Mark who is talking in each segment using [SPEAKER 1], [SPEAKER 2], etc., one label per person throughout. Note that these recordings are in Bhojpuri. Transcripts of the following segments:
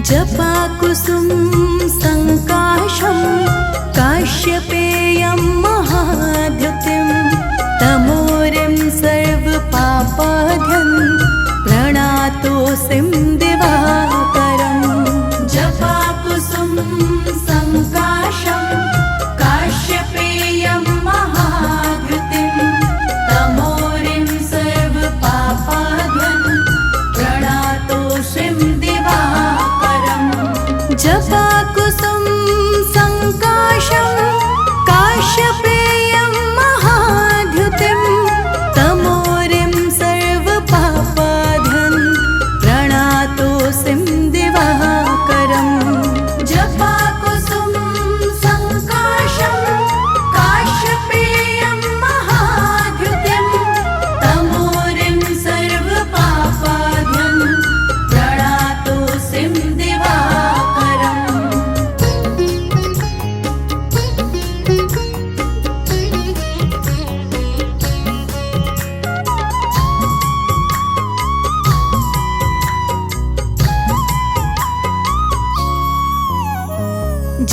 [SPEAKER 1] जपाकुसुम संकाशं काश्यपेयं महाद्युतिं तमोरिं सर्वपापाद्यं प्रणातोऽसिं दिवाकरम्। जपाकुसुम संकाशं काश्यपेयं महाद्युतिं तमोरिं सर्वपापाद्यं प्रणातोऽसिं दिवाकरम्। जपाकुसुम संकाशं काश्यपेयं महाद्युतिं तमोरिं सर्वपापाद्यं प्रणातोऽसिं दिवाकरम्। जपाकुसुम संकाशं काश्यपेयं महाद्युतिं तमोरिं सर्वपापाद्यं प्रणातोऽसिं दिवाकरम्।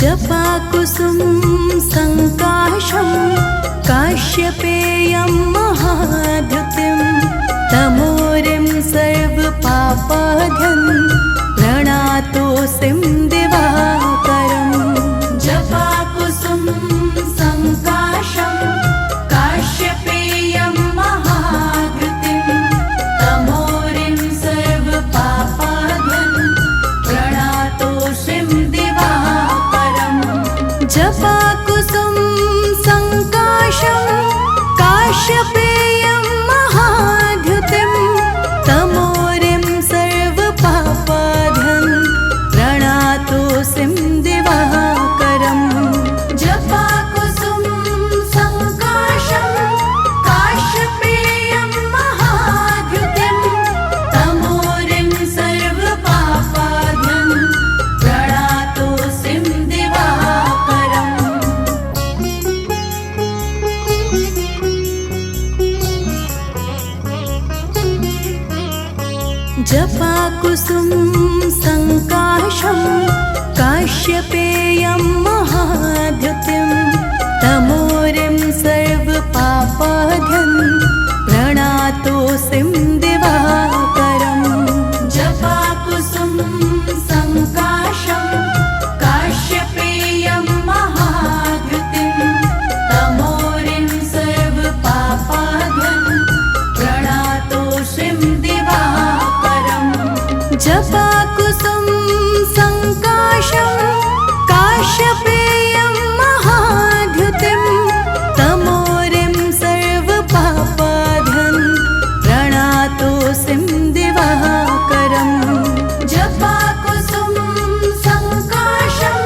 [SPEAKER 1] जपाकुसुम संकाशं काश्यपेयं महाद्युतिं तमोरिं सर्वपापाद्यं प्रणातोऽसिं दिवाकरम्। जपाकुसुम संकाशं काश्यपेयं महाद्युतिं तमोरिं सर्वपापाद्यं प्रणातोऽसिं दिवाकरम्। जपाकुसुम संकाशं काश्यपेयं महाद्युतिं तमोरिं सर्वपापाद्यं प्रणातोऽसिं दिवाकरम्। जपाकुसुम संकाशं काश्यपेयं महाद्युतिं तमोरिं सर्वपापाद्यं प्रणातोऽसिं दिवाकरम्। जपाकुसुम संकाशं काश्यपेयं महाद्युतिं तमोरिं सर्वपापाद्यं प्रणातोऽसिं दिवाकरम्। जपाकुसुम संकाशं काश्यपेयं महाद्युतिं तमोरिं सर्वपापाद्यं प्रणातोऽसिं दिवाकरम्। जपाकुसुम संकाशं काश्यपेयं महाद्युतिं तमोरिं सर्वपापाद्यं प्रणातोऽसिं दिवाकरम्। जपाकुसुम संकाशं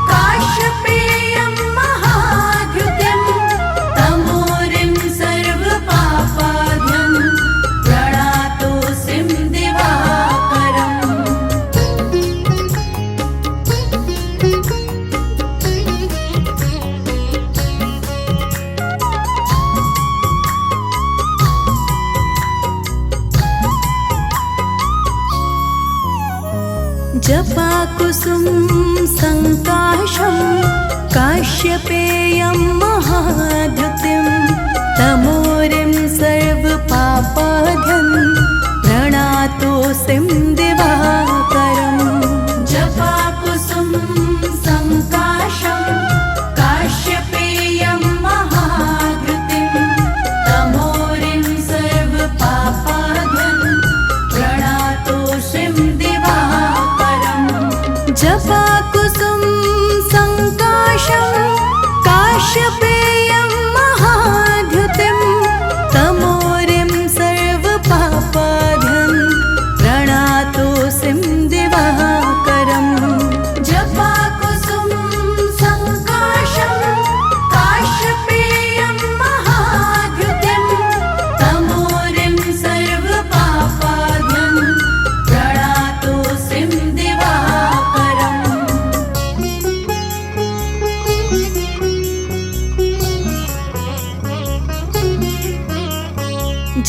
[SPEAKER 1] काश्यपेयं महाद्युतिं तमोरिं सर्वपापाद्यं प्रणातोऽसिं दिवाकरम्। जपाकुसुम संकाशं काश्यपेयं महाद्युतिं तमोरिं सर्वपापाद्यं प्रणातोऽसिं दिवाकरम्। जपाकुसुम संकाशं काश्यपेयं महाद्युतिं तमोरिं सर्वपापाद्यं प्रणातोऽसिं दिवाकरम्। जपाकुसुम संकाशं काश्यपेयं महाद्युतिं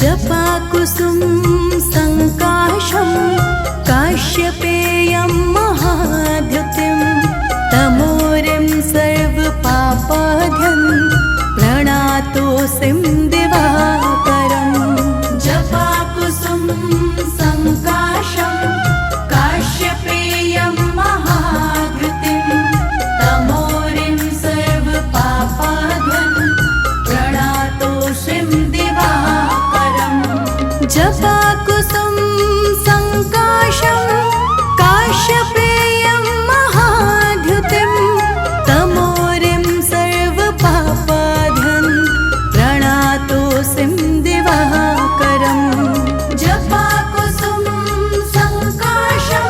[SPEAKER 1] जपाकुसुम संकाशं काश्यपेयं महाद्युतिं तमोरिं सर्वपापाध्यं प्रणातोऽसिं दिवाकरम् जपाकुसुम संकाशं काश्यपेयं महाद्युतिं तमोरिं सर्वपापाध्यं प्रणातोऽसिं दिवाकरम् जपाकुसुम संकाशं काश्यपेयं महाद्युतिं तमोरिं सर्वपापाध्यं प्रणातोऽसिं दिवाकरम् जपाकुसुम संकाशं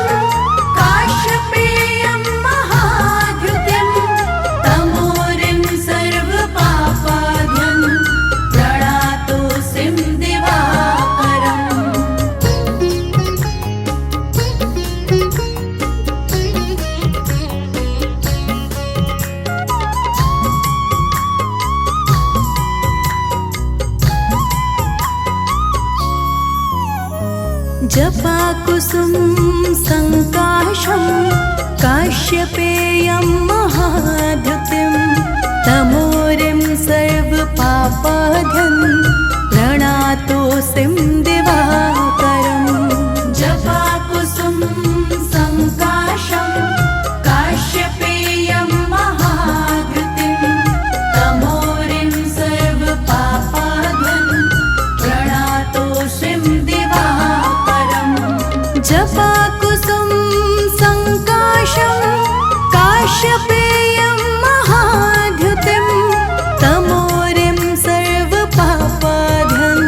[SPEAKER 1] काश्यपेयं महाद्युतिं तमोरिं सर्वपापाध्यं प्रणातोऽसिं दिवाकरम् जपाकुसुम संकाशं काश्यपेयं महाद्युतिं तमोरिं सर्वपापाध्यं प्रणातोऽसिं दिवाकरम् जपाकुसुम संकाशं काश्यपेयं महाद्युतिं तमोरिं सर्वपापाध्यं प्रणातोऽसिं दिवाकरम् जपाकुसुम संकाशं काश्यपेयं महाद्युतिं तमोरिं सर्वपापाध्यं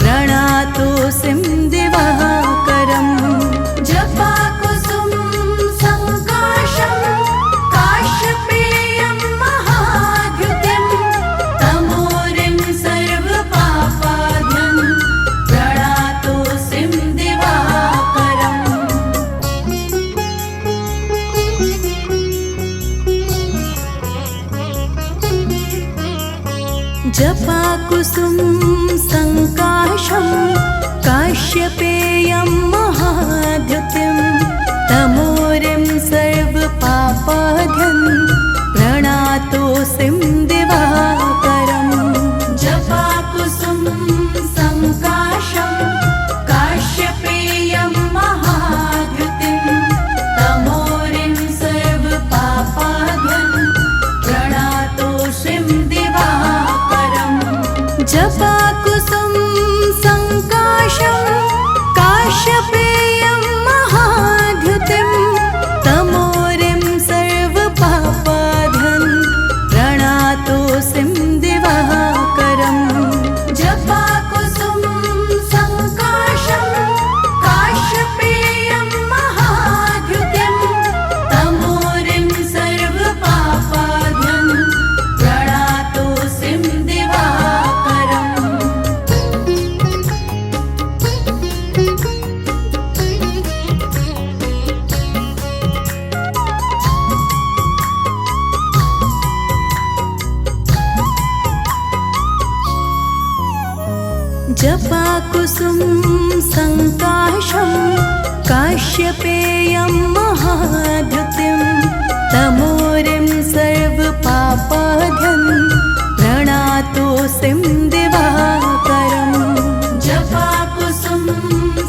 [SPEAKER 1] प्रणातोऽसिं दिवाकरम् जपाकुसुम संकाशं काश्यपेयं महाद्युतिं तमोरिं सर्वपापाध्यं प्रणातोऽसिं दिवाकरम् जपाकुसुम संकाशं काश्यपेयं महाद्युतिं तमोरिं सर्वपापाध्यं प्रणातोऽसिं दिवाकरम् जपाकुसुम संकाशं काश्यपेयं महाद्युतिं तमोरिं सर्वपापाध्यं प्रणातोऽसिं दिवाकरम् जपाकुसुम संकाशं काश्यपेयं महाद्युतिं तमोरिं सर्वपापाध्यं प्रणातोऽसिं दिवाकरम् जपाकुसुम संकाशं काश्यपेयं महाद्युतिं तमोरिं सर्वपापाध्यं प्रणातोऽसिं दिवाकरम् जपाकुसुम संकाशं काश्यपेयं महाद्युतिं तमोरिं सर्वपापाध्यं प्रणातोऽसिं दिवाकरम् जपाकुसुम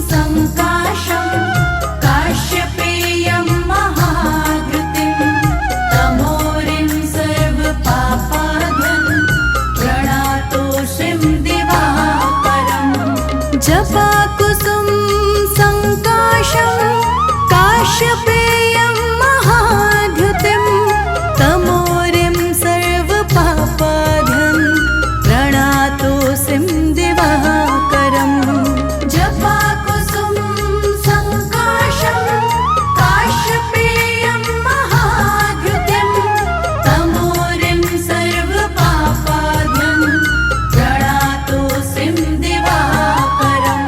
[SPEAKER 1] संकाशं काश्यपेयं महाद्युतिं तमोरिं सर्वपापाध्यं प्रणातोऽसिं दिवाकरम् जपाकुसुम संकाशं काश्यपेयं महाद्युतिं तमोरिं सर्वपापाध्यं प्रणातोऽसिं दिवाकरम् जपाकुसुम संकाशं काश्यपेयं महाद्युतिं तमोरिं सर्वपापाध्यं प्रणातोऽसिं दिवाकरम्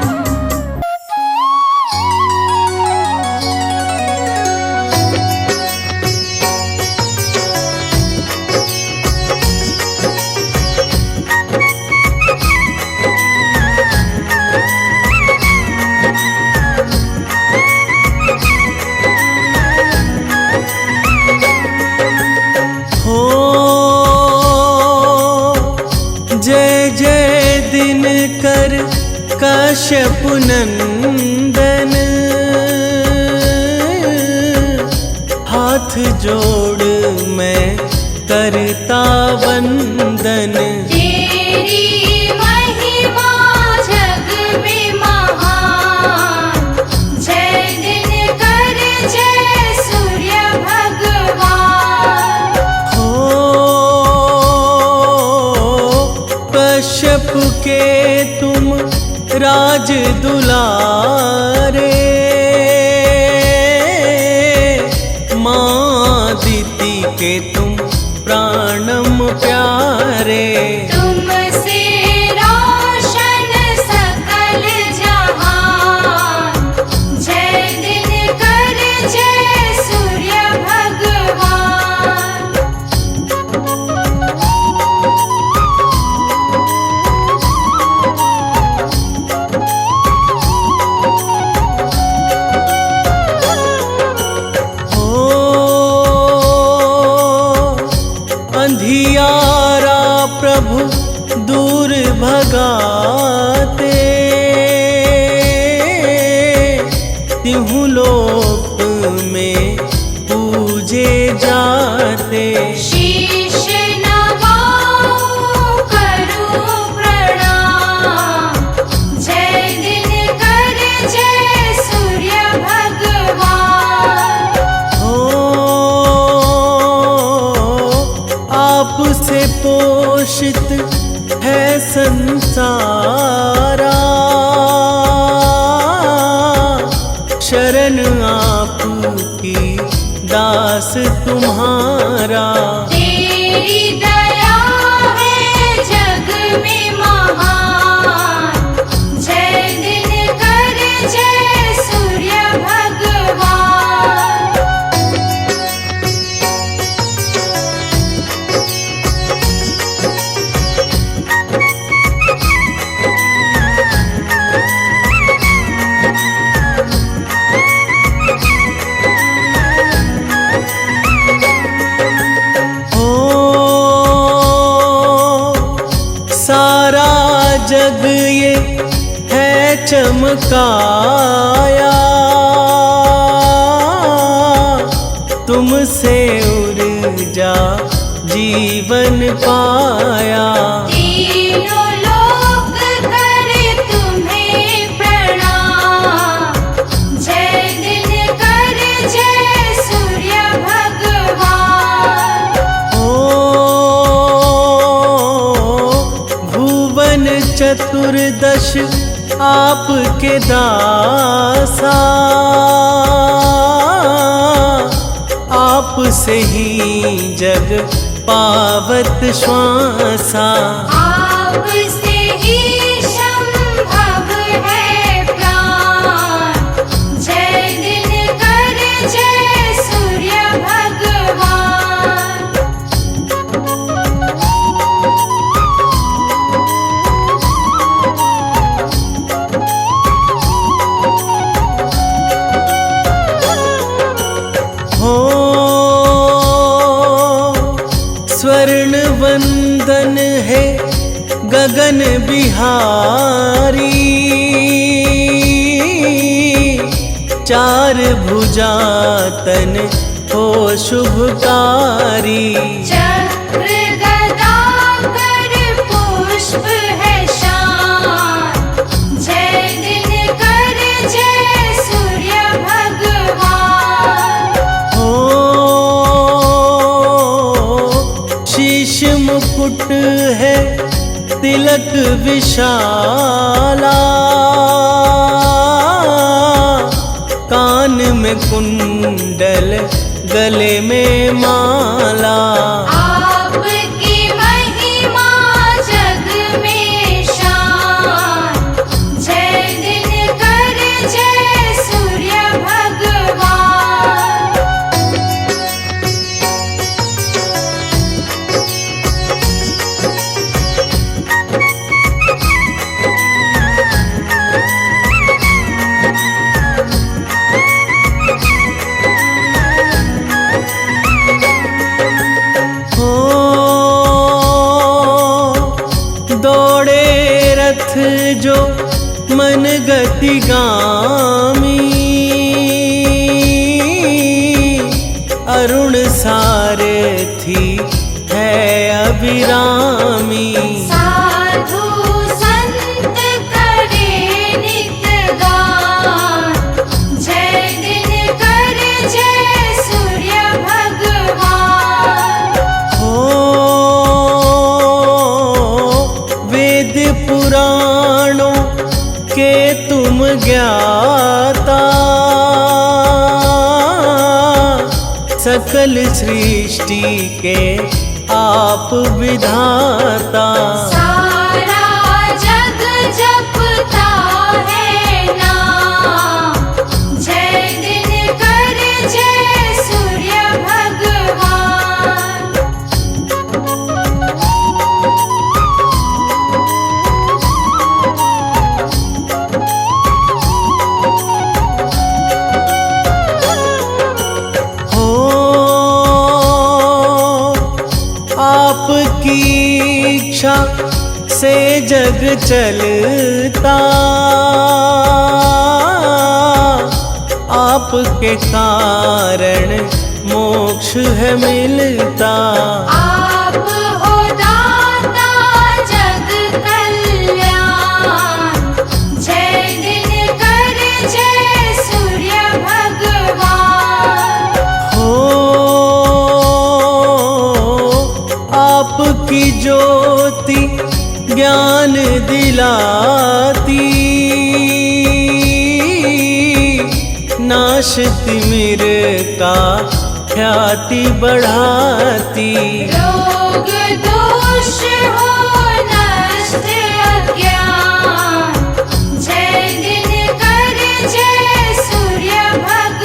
[SPEAKER 2] दिन कर कश्यप नंदन, हाथ जोड़ मैं करता वंदन।
[SPEAKER 1] तेरी महिमा जग में महान, जय दिन कर जय सूर्य भगवान।
[SPEAKER 2] हो कश्यप के तुम राज दुलारे, माँ दीति के तुम प्राणम प्यारे।
[SPEAKER 1] तुमसे रोशन सकल जहान, जय दिन कर जय सूर्य भगवान।
[SPEAKER 2] अंधियारा प्रभु दूर भगाते, तिहु लोक में पूजे जाते।
[SPEAKER 1] शीश नवाऊं करूं प्रणाम, जय दिन कर जय सूर्य भगवान।
[SPEAKER 2] हो आपसे पोषित है संसारा, शरण आपकी दास तुम्हारा।
[SPEAKER 1] तेरी दया है जग में महान, जय दिन कर जय सूर्य भगवान।
[SPEAKER 2] सारा जग ये है चमकाया, तुमसे ऊर्जा जीवन पाया।
[SPEAKER 1] तीनों लोक करे तुम्हें प्रणाम, जय दिन कर जय सूर्य भगवान।
[SPEAKER 2] ओ भुवन चतुर्दश आपके दासा, आपसे ही जग पावत श्वासा।
[SPEAKER 1] आपसे ही संभव है प्राण, जय दिन कर जय सूर्य भगवान।
[SPEAKER 2] हो स्वर्ण वंदन है गगन बिहारी, चार भुजा तन हो शुभकारी।
[SPEAKER 1] चक्र गदा कर पुष्प है शान, जय दिन कर जय सूर्य भगवान।
[SPEAKER 2] हो शीश मुकुट है तिलक विशाला, कान में कुंडल गले में माला।
[SPEAKER 1] आपकी महिमा जग में शान, जय दिन कर जय सूर्य भगवान।
[SPEAKER 2] रथ जो मन गति गामी, अरुण सारथी है अभिरामी।
[SPEAKER 1] साधु संत करे नित गान, जय दिन कर जय सूर्य भगवान।
[SPEAKER 2] हो वेद पुराणों के तुम ज्ञाता, सकल सृष्टि के आप विधाता।
[SPEAKER 1] सारा जग जपता है नाम, जय दिन कर जय सूर्य भगवान।
[SPEAKER 2] आपकी इच्छा से जग चलता, आपके कारण मोक्ष है मिलता।
[SPEAKER 1] आप हो दाता जग कल्याण, जय दिन कर जय सूर्य भगवान।
[SPEAKER 2] हो आपकी ज्योति ज्ञान दिलाती, नाश तिमिर का ख्याति बढ़ाती।
[SPEAKER 1] रोग दोष हो नष्ट अज्ञान, जय दिन कर जय सूर्य भगवान।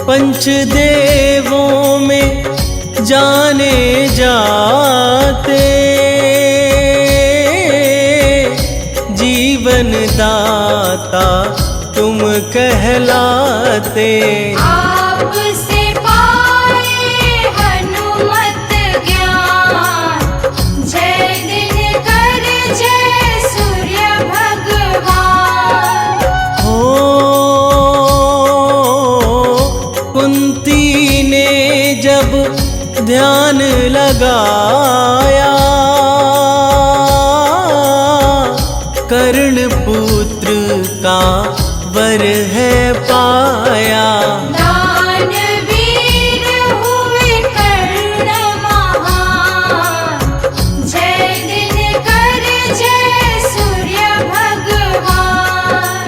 [SPEAKER 2] पंचदेवों में जाने जाते, जीवन दाता तुम कहलाते।
[SPEAKER 1] आपसे पाए हनुमत ज्ञान, जय दिन कर जय सूर्य भगवान।
[SPEAKER 2] हो कुंती ने जब ध्यान लगाया, कर्ण पुत्र का वर है पाया।
[SPEAKER 1] दानवीर हुए कर्ण महान, जय दिन कर जय सूर्य भगवान।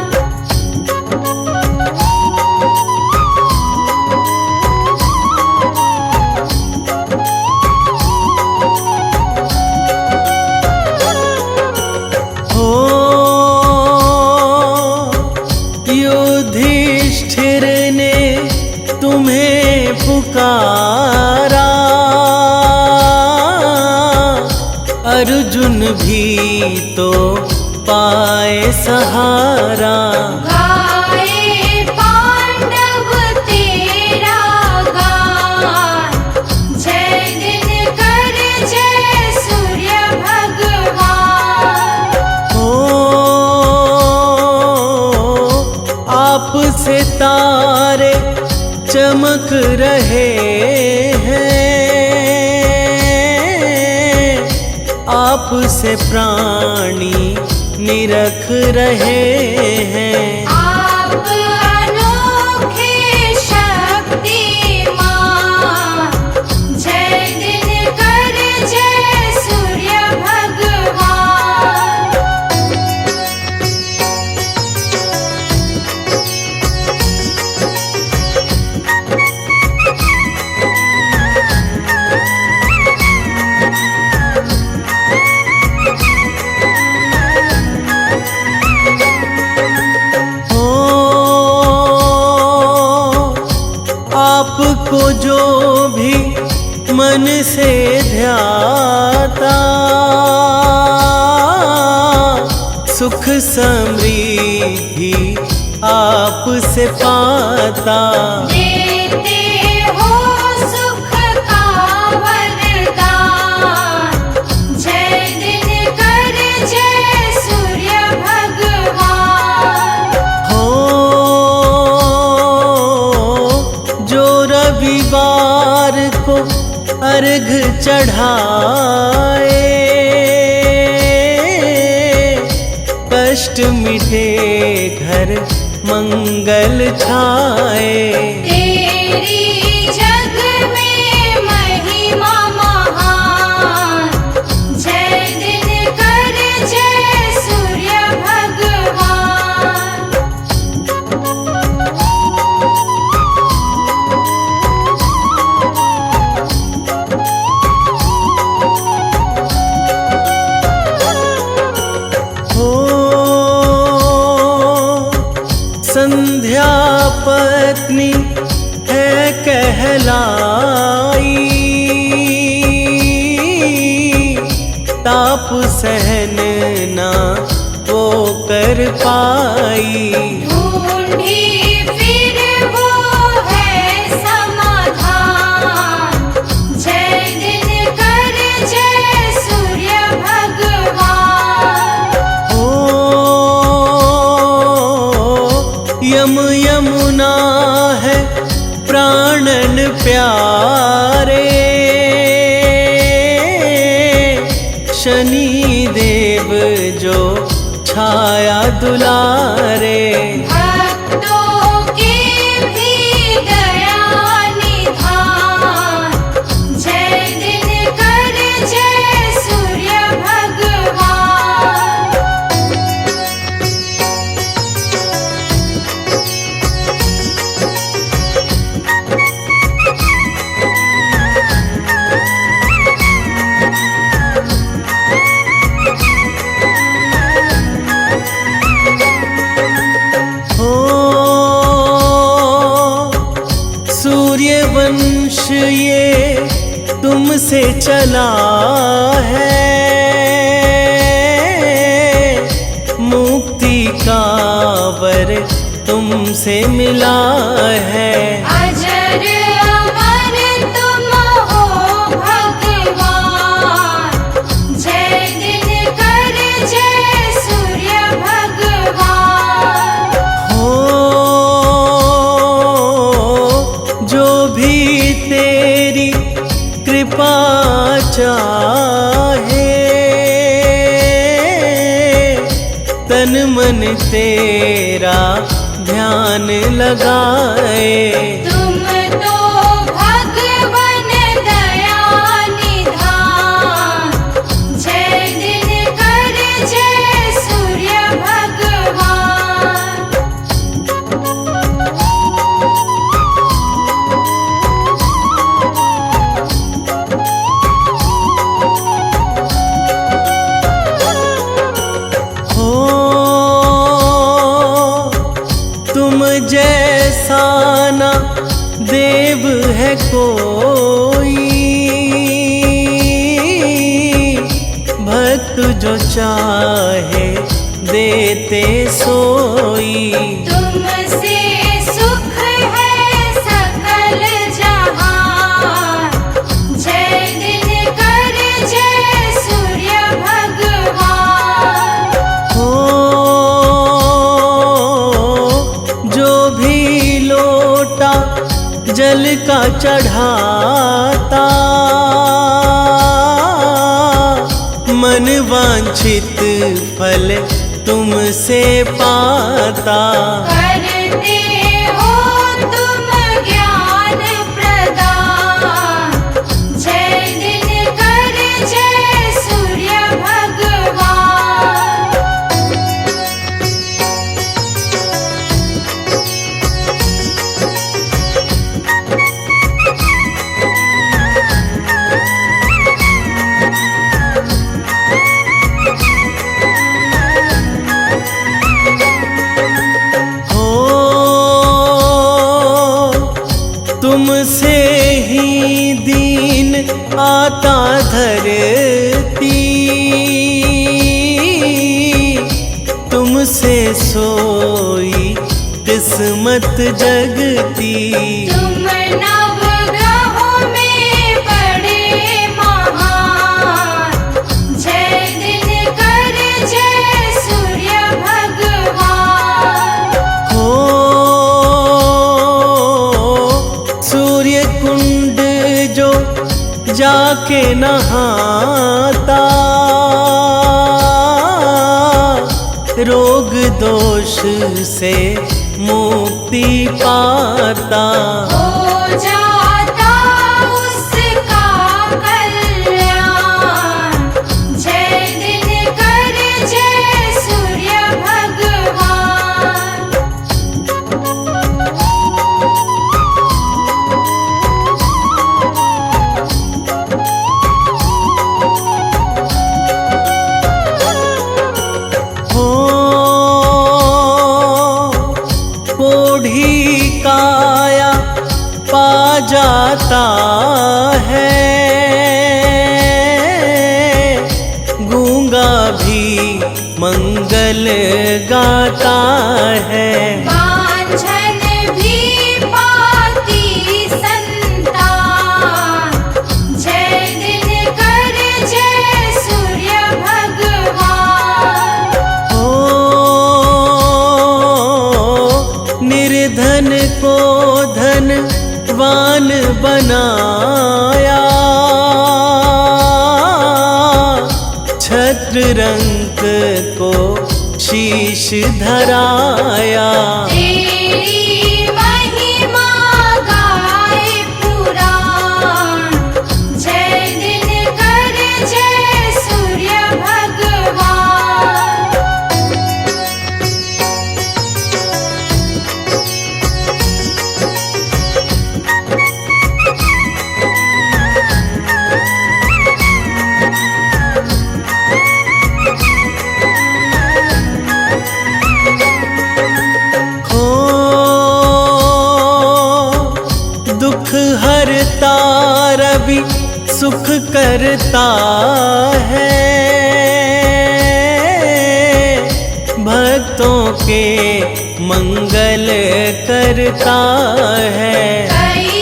[SPEAKER 2] हो युधिष्ठिर ने तुम्हें पुकारा, अर्जुन भी तो पाए सहारा।
[SPEAKER 1] गाए पांडव तेरा गान, जय दिन कर जय सूर्य भगवान।
[SPEAKER 2] हो आपसे तारे चमक रहे हैं, आपसे प्राणी निरख रहे हैं।
[SPEAKER 1] आप अनोखे शक्तिमान, जय दिन कर जय सूर्य भगवान।
[SPEAKER 2] हो आपको जो भी मन से ध्याता, सुख समृद्धि आपसे पाता।
[SPEAKER 1] देते हो सुख का वरदान, जय दिनकर जय सूर्य भगवान।
[SPEAKER 2] हो जो रविवार को अर्घ चढ़ाए, कष्ट मिटे घर मंगल छाए।
[SPEAKER 1] तेरी जग में महिमा महान, जय दिनकर जय सूर्य भगवान।
[SPEAKER 2] हो संध्या पत्नी है कहलाई, ताप सहन ना वो कर पाई।
[SPEAKER 1] ढूंढी फिर वो है समाधान, जय दिनकर जय सूर्य भगवान।
[SPEAKER 2] हो यमुना है प्राणन प्यारे, शनि देव जो छाया दुलारे।
[SPEAKER 1] भक्तों की भी दया निधान, जय दिनकर जय सूर्य भगवान।
[SPEAKER 2] हो सूर्यवंश ये तुमसे चला है, मुक्ति का वर तुमसे मिला है।
[SPEAKER 1] अजर अमर तुम हो भगवान, जय दिनकर जय सूर्य भगवान।
[SPEAKER 2] हो जो भी तेरी कृपा चाहे, तन मन तेरा ध्यान लगाए।
[SPEAKER 1] तुम तो भगवन दया निधान, जय दिनकर जय सूर्य भगवान।
[SPEAKER 2] हो तुम जैसा ना देव है कोई, भक्त जो चाहे देते सोई।
[SPEAKER 1] तुमसे सुख है सकल जहान, जय दिनकर जय सूर्य भगवान।
[SPEAKER 2] हो जो भी लोटा जल का चढ़ाता, मन वांछित फल तुमसे पाता।
[SPEAKER 1] करते हो तुम ज्ञान प्रदान, जय दिनकर जय सूर्य भगवान।
[SPEAKER 2] हो तुमसे ही दीन आता धरती, तुमसे सोई किस्मत जगती।
[SPEAKER 1] तुम नवग्रहों में बड़े महान, जय दिनकर जय सूर्य भगवान।
[SPEAKER 2] हो सूर्य कुंड जो जाके नहाता, रोग दोष से मुक्ति पाता।
[SPEAKER 1] हो जाता उसका कल्याण, जय दिनकर जय सूर्य भगवान।
[SPEAKER 2] कोढ़ी काया पा जाता है, गूंगा भी मंगल गाता है।
[SPEAKER 1] बांझन भी पाती संतान, जय दिनकर जय सूर्य भगवान।
[SPEAKER 2] निर्धन को धनवान बनाया, छत्र रंक को शीश धराया।
[SPEAKER 1] तेरी महिमा गाए पुराण, जय दिनकर जय सूर्य भगवान।
[SPEAKER 2] दुख हरता रवि सुख करता है, भक्तों के मंगल करता है।
[SPEAKER 1] कई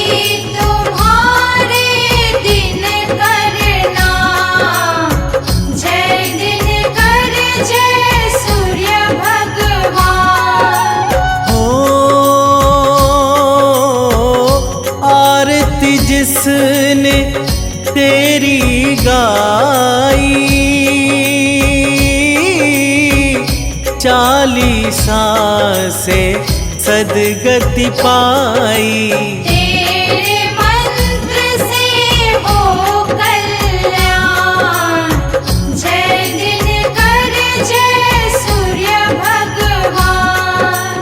[SPEAKER 1] तुम्हारे दिन करना, जय दिनकर जय सूर्य भगवान।
[SPEAKER 2] आरती जिसने तेरी गाई, 40 से सदगति पाई।
[SPEAKER 1] तेरे मंत्र से हो कल्याण, जय दिनकर जय सूर्य भगवान।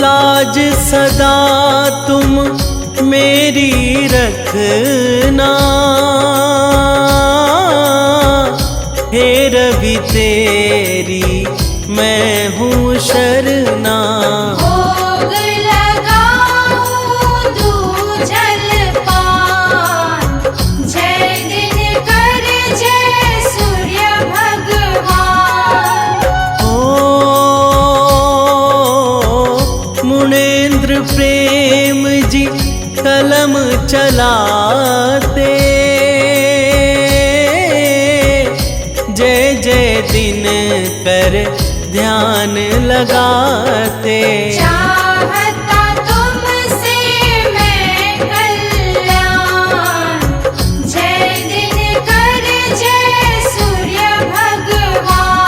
[SPEAKER 2] लाज सदा तुम मेरी रखना, हे रवि तेरी मैं हूँ शरणा।
[SPEAKER 1] भोग लगाऊं दूजल पान, जय दिनकर जय सूर्य भगवान।
[SPEAKER 2] मुनेन्द्र प्रेम जी कलम चलाते, जय जय दिन कर ध्यान लगाते।
[SPEAKER 1] चाहता तुमसे मैं कल्याण, जय दिनकर जय सूर्य भगवान।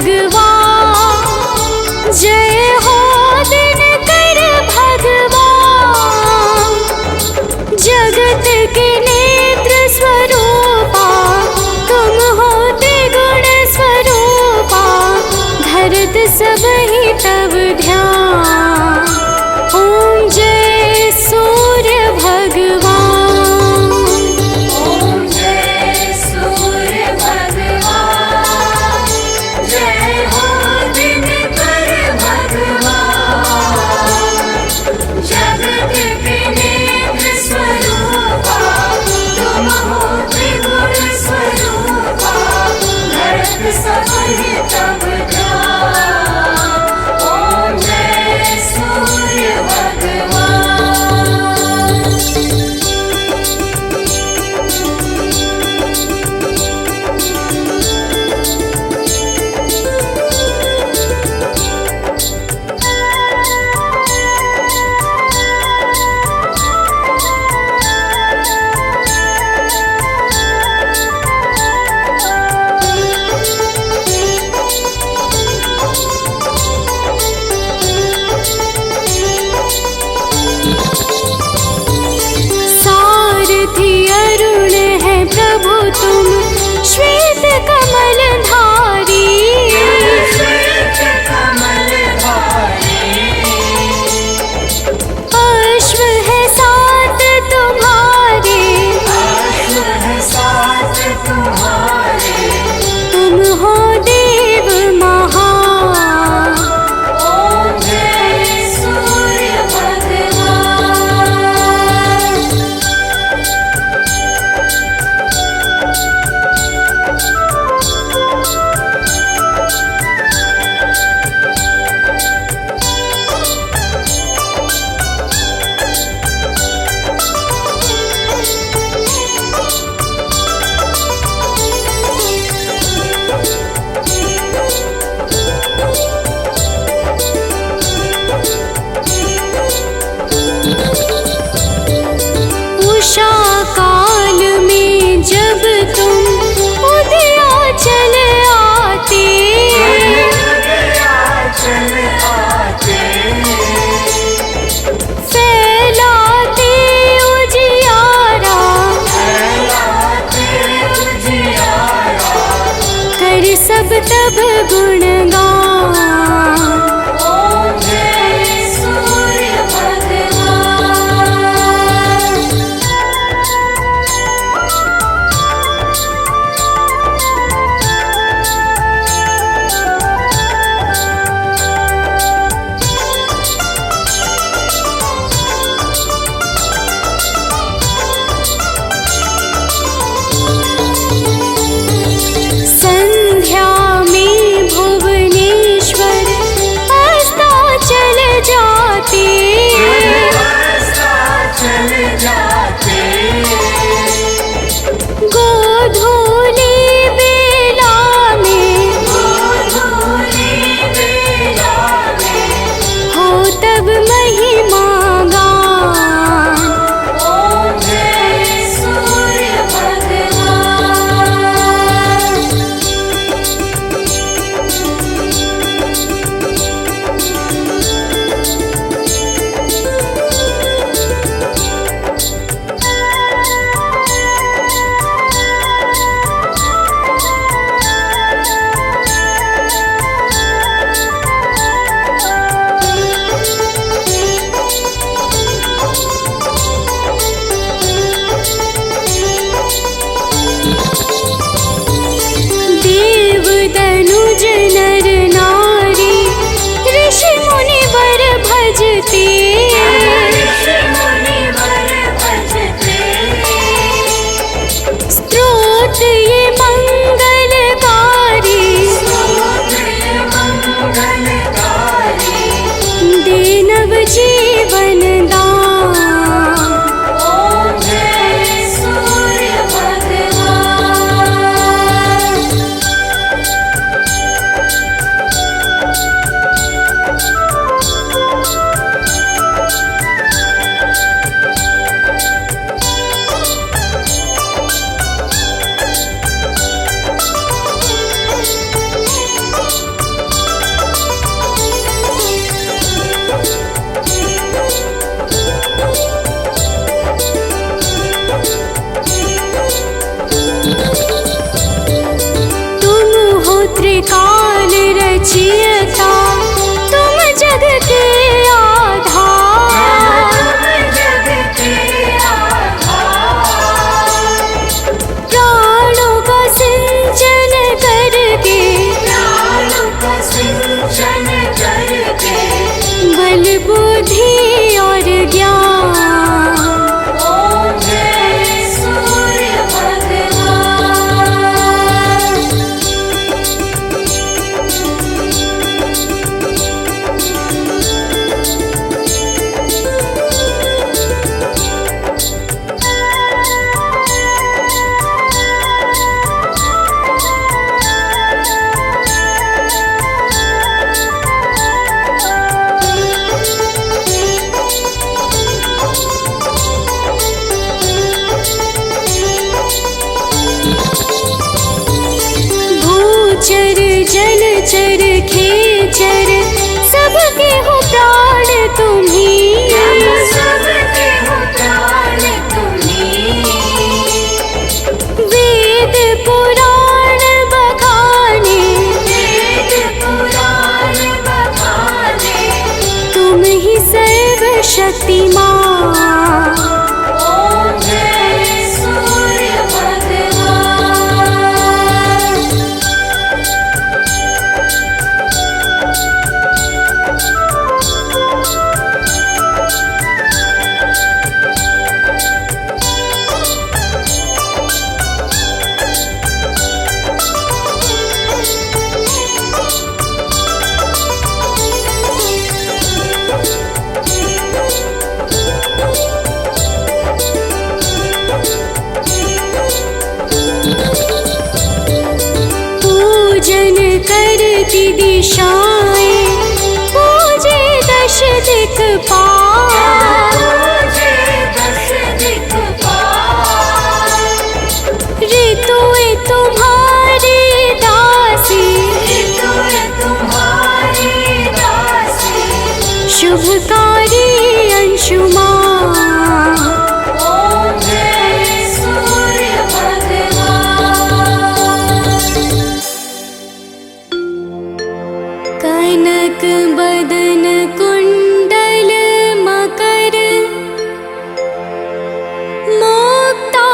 [SPEAKER 1] भगवान, जय हो दिनकर भगवान। जगत के नेत्र स्वरूपा तुम हो त्रिगुण स्वरूपा, धरत सब ही तब ध्यान। ओम जय सूर्य भगवान, ओम जय सूर्य भगवान, जय हो दिनकर भगवान। जगत के नेत्र स्वरूपा तुम हो त्रिगुण स्वरूपा, धरत सब ही तब ध्यान। ओम जय सूर्य भगवान। सारथी अरुण है प्रभु तुम, श्वेत कमल धारी। अश्व है साथ तुम्हारे, तुम हो देव महान। ओम जय सूर्य भगवान। उषा काल में जब तुम उदयाचल आते, फैलाते उजियारा, कर सब तब गुणगान। ओम जय सूर्य भगवान। संध्या में भुवने चर खेचर सबके हो प्राण तुम्ही, सबके हो प्राण तुम्ही। वेद पुराण बखाने, वेद पुराण बखाने, तुम ही सर्वशक्तिमान। ओम जय सूर्य भगवान। पूजन करती दिशाएं, पूजे दश दिक्पाल, पूजे दश दिक्पाल। ऋतुए तुम्हारी दासी, ऋतुए तुम्हारी दासी, शुभकारी अंशुमान। ओम जय सूर्य भगवान। कनक बदन कुंडल मकर, मुक्ता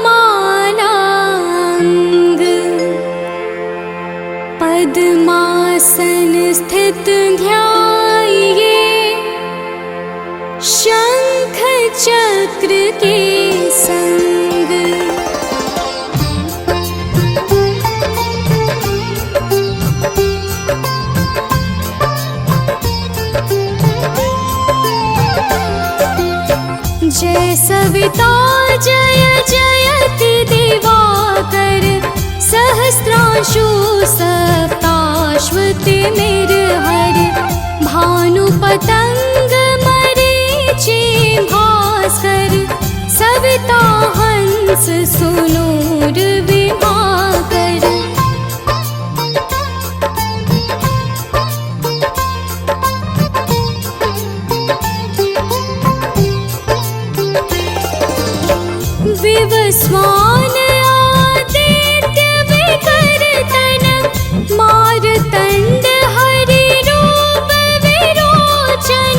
[SPEAKER 1] मालांग। पद्मासन स्थित ध्याये, शंख चक्र के संग। जय सविता जय जयति दिवाकर, सहस्रांशु सप्ताश्वति निर्हर। भानु पतंग मरीचि भास्कर, सविता हंस सुनूर विभाकर। विवस्वान आदित्य विकर्तन, मारतंड हरि रूप विरोचन।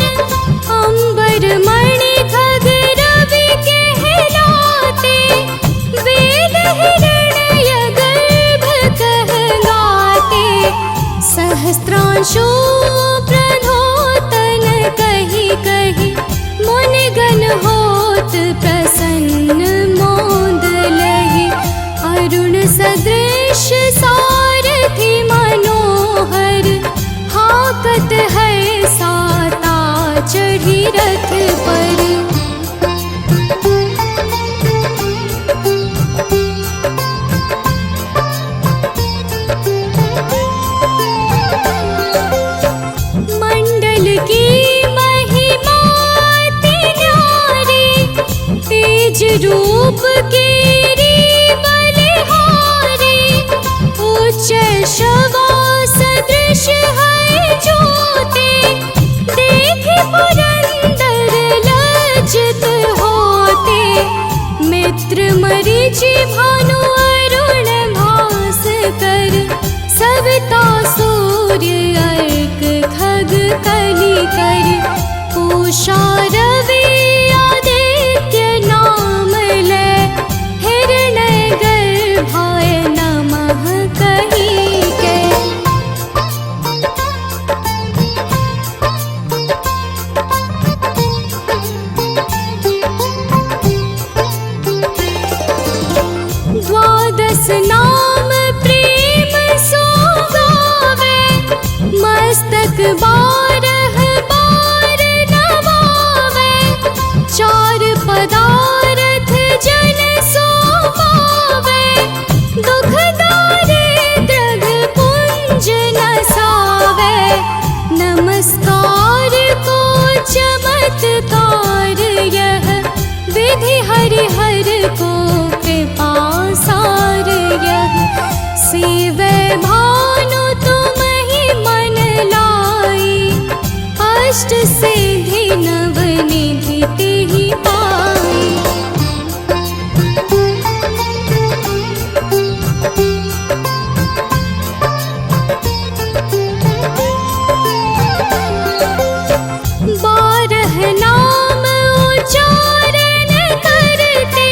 [SPEAKER 1] अंबर मणि खग रवि कहलाते, वेद हिरण्य गर्भ कहलाते। सहस्त्रांशु प्रधोतन कही कही, मुनिगण होत प्रसन्न मोद लहि। अरुण सदृश सारथि मनोहर, हाकत है साता चढ़ी रथ पर। मंडल की महिमा अति न्यारी, तेज रूप केरी बलिहारी। उच्च शवा सदृश है ज्योति, देखि पुरंदर लज्जित होते। मित्र मरीचि भानु अरुण भास्कर, सविता सूर्य अर्क खग कलिकर। पूषा रवि आदित्य नाम ले, हिरण्य गर्भाय नमः कही के। द्वादश नाम प्रेम सो गावे, मस्तक बारह बार नवावे। चार पदार्थ जन सो पावे, दुख दारिद्र्य पुंज नसावे। नमस्कार को चमत्कार यह, विधि हरिहर को कृपा सार यह। सेवै भानु तुम सिद्धि नवनिधि तेहि पाई। बारह नाम उच्चारण करते,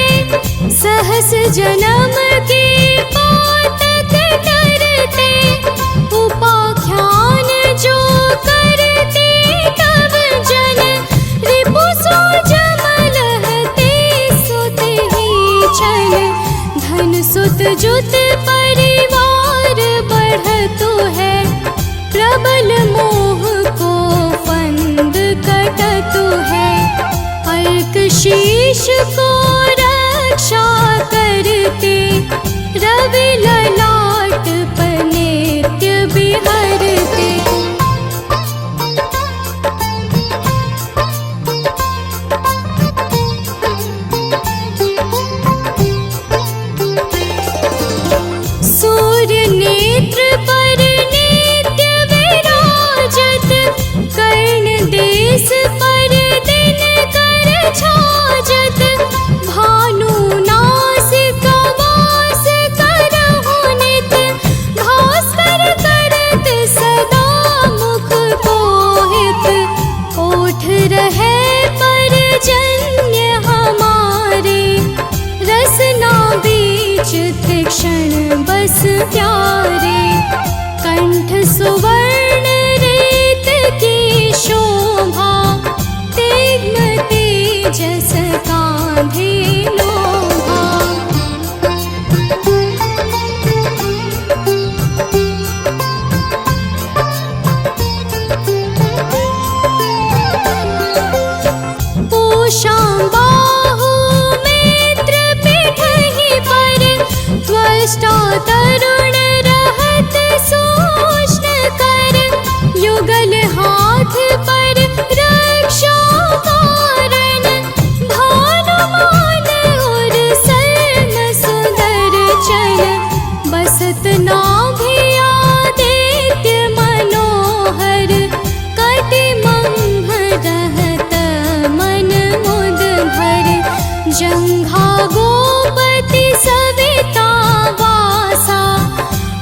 [SPEAKER 1] सहस जन्म की पातक डरते। उपाख्यान जो करते तब जन, रिपु सो जम लहते सुत ही छल। धन सुत जुत परिवार बढ़तो है, प्रबल मोह को फंद कटतु है। अर्क शीश को रक्षा करते, रवि ललाट पर नित्य बिहरते। सूर्य नेत्र पर नित्य विराजत, कर्ण देश पर दिन कर छाजत। भानु नासिका वास करहु नित, भास्कर करत सदा मुख कोहित। ओठ रहे परजन्य हमारे, रसना बीच तीक्ष्ण बस प्यारे। कंठ सुवर्ण रेत की शोभा, तिग्म तेजस कांधे लोहा। पूषा बाहु मित्र पिठहि पर, त्वष्टा तरुण रहत सूक्ष्म कर। युगल हाथ पर रक्षा कारण, भानुमान और सर्म सुंदर चल। बसत नाभि आदित्य मनोहर, कटि मंह रहत मन मुद भर। जंघा गोपति सविता वासा,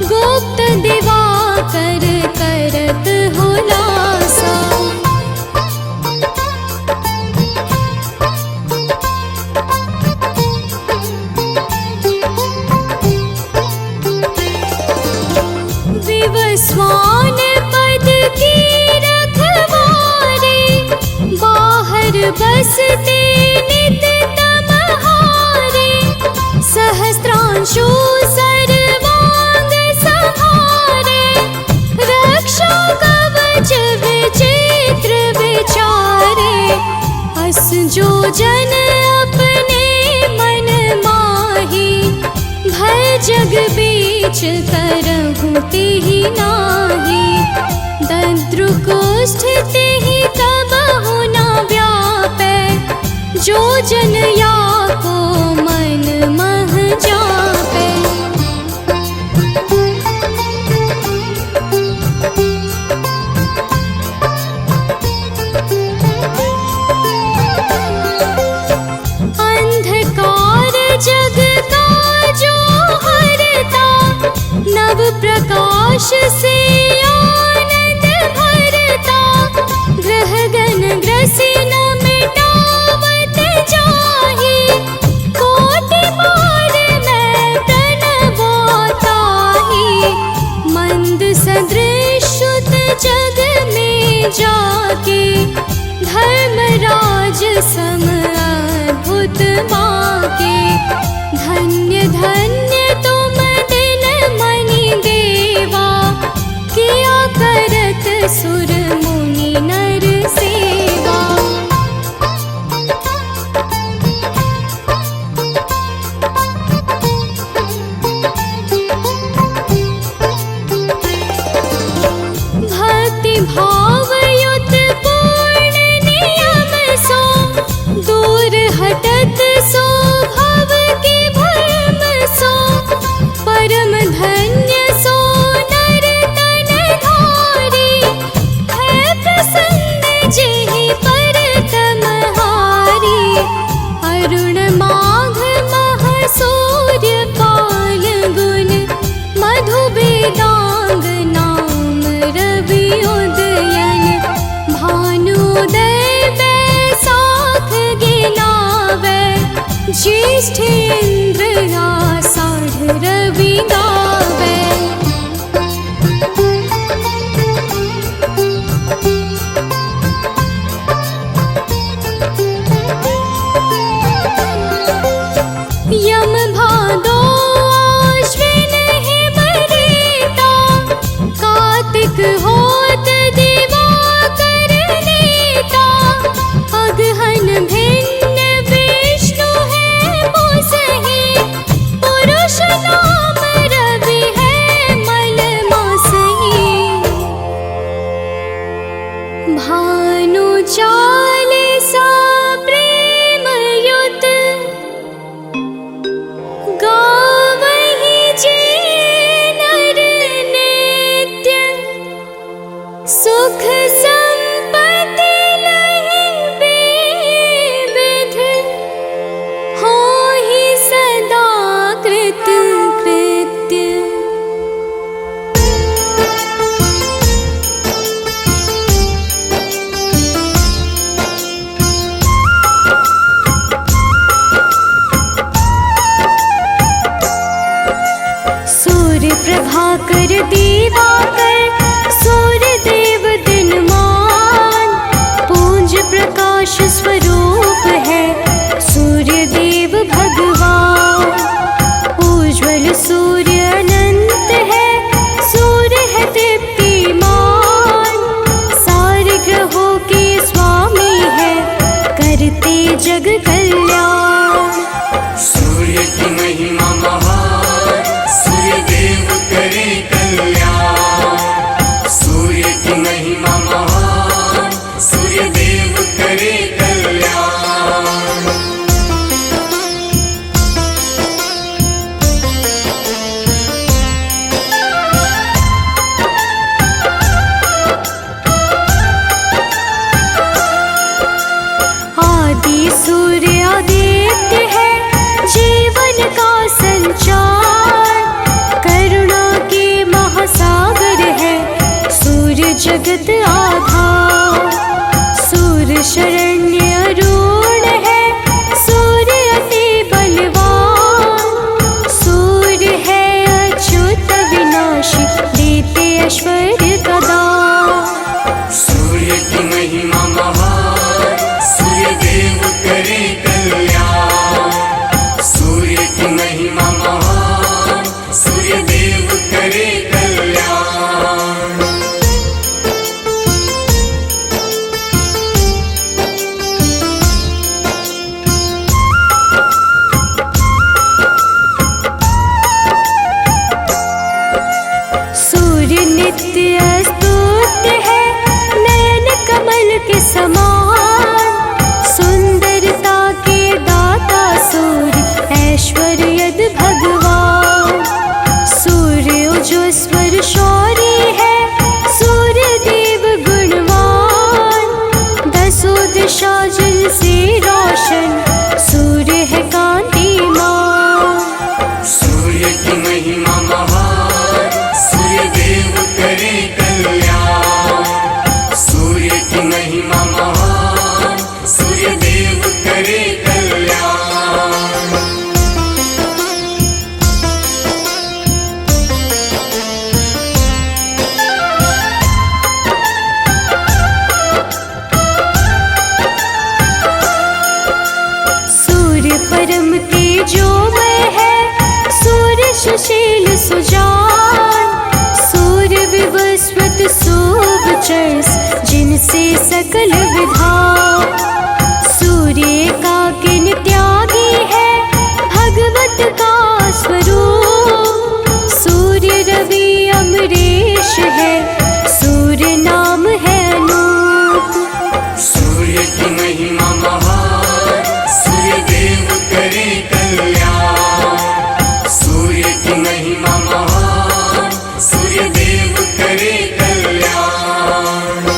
[SPEAKER 1] गुप्त दिवाकर करत हुलासा। विवस्वान पद की रखवारे, बाहर बसते नित तमहारे। सहस्त्रांशु सर्वांग संहारे, रक्षा कवच विचित्र विचारे। अस जो जन अपने मन माही, भय जग बीच करहु तेहि नाही। दंद्रु कुष्ठ तेहि कबहु न व्यापै, जो जन या को मन मह जापै। अंधकार जग का जो हरता, नव प्रकाश से आनंद भरता। ग्रहगण ग्रसी न मिटावत जाहि, कोटि बार मैं प्रणवताहि। मंद सदृश सुत जग में जाके, धर्मराज सम अद्भुत बाके। धन्य धन्य तुम दिन मणि देवा, ज्येष्ठ इंद्र आषाढ़ रवि गावे। यम भादो आश्विन है बरता, कार्तिक होत दिवाकर नेता। अगहन भिन्न विष्णु है मोसही, पुरुष नाम रवि है मल मासही। भानु चालीसा प्रेम युत, गावहि जे नर नित्य। सुख संपत्ति लहि विविध, होहि सदा कृत कृत्य। सूर्य प्रभाकर दिवाकर, सूर्य देव दिनमान। पूंज प्रकाश स्वरूप है सूर्य देव भगवान। उज्ज्वल सूर्य अनंत है, सूर्य है दीप्तिमान। सारे ग्रहों के स्वामी है, करते जग कल्याण।
[SPEAKER 3] सूर्य की महिमा महान, सूर्य देव करे कल्याण। सूर्य की महिमा महान, सूर्य देव करे कल्याण।
[SPEAKER 1] आदि सूर्य आदित्य है, जीवन का संचार। करुणा के महासागर है, सूर्य जगत आधार। सूर्य शरण्य अरुण है, सूर्य अति बलवान। सूर्य है अच्युत विनाशी, देते ऐश्वर्य का दान।
[SPEAKER 3] सूर्य की महिमा महान, सूर्य देव करे कल्याण। सूर्य की महिमा महान, सूर्य देव करे कल्याण।
[SPEAKER 1] सूर्य नित्य स्तुत्य है, नयन कमल के समान। सुंदरता के दाता सूर्य, ऐश्वर्यद भगवान। सूर्य ओजस्वर शौर्य है, सूर्य देव गुणवान। दसों दिशा जल से रोशन, सूर्य है कांतिमान।
[SPEAKER 3] सूर्य की महिमा महान, सूर्य देव करे कल्याण। सूर्य की महिमा महान, सूर्य देव करे कल्याण।
[SPEAKER 1] सूर्य परम तेजोमय है, सूर्य सुशील सुजान। सूर्य विवस्वत शोभचर्स, जिनसे सकल विधान। सूर्य एकाकिन त्यागी है, भगवत का स्वरूप। सूर्य रवि अमरीश है, सूर्य नाम है अनूप।
[SPEAKER 3] सूर्य की महिमा महान, सूर्य देव करे कल्याण। सूर्य की महिमा महान, सूर्य देव करे कल्याण।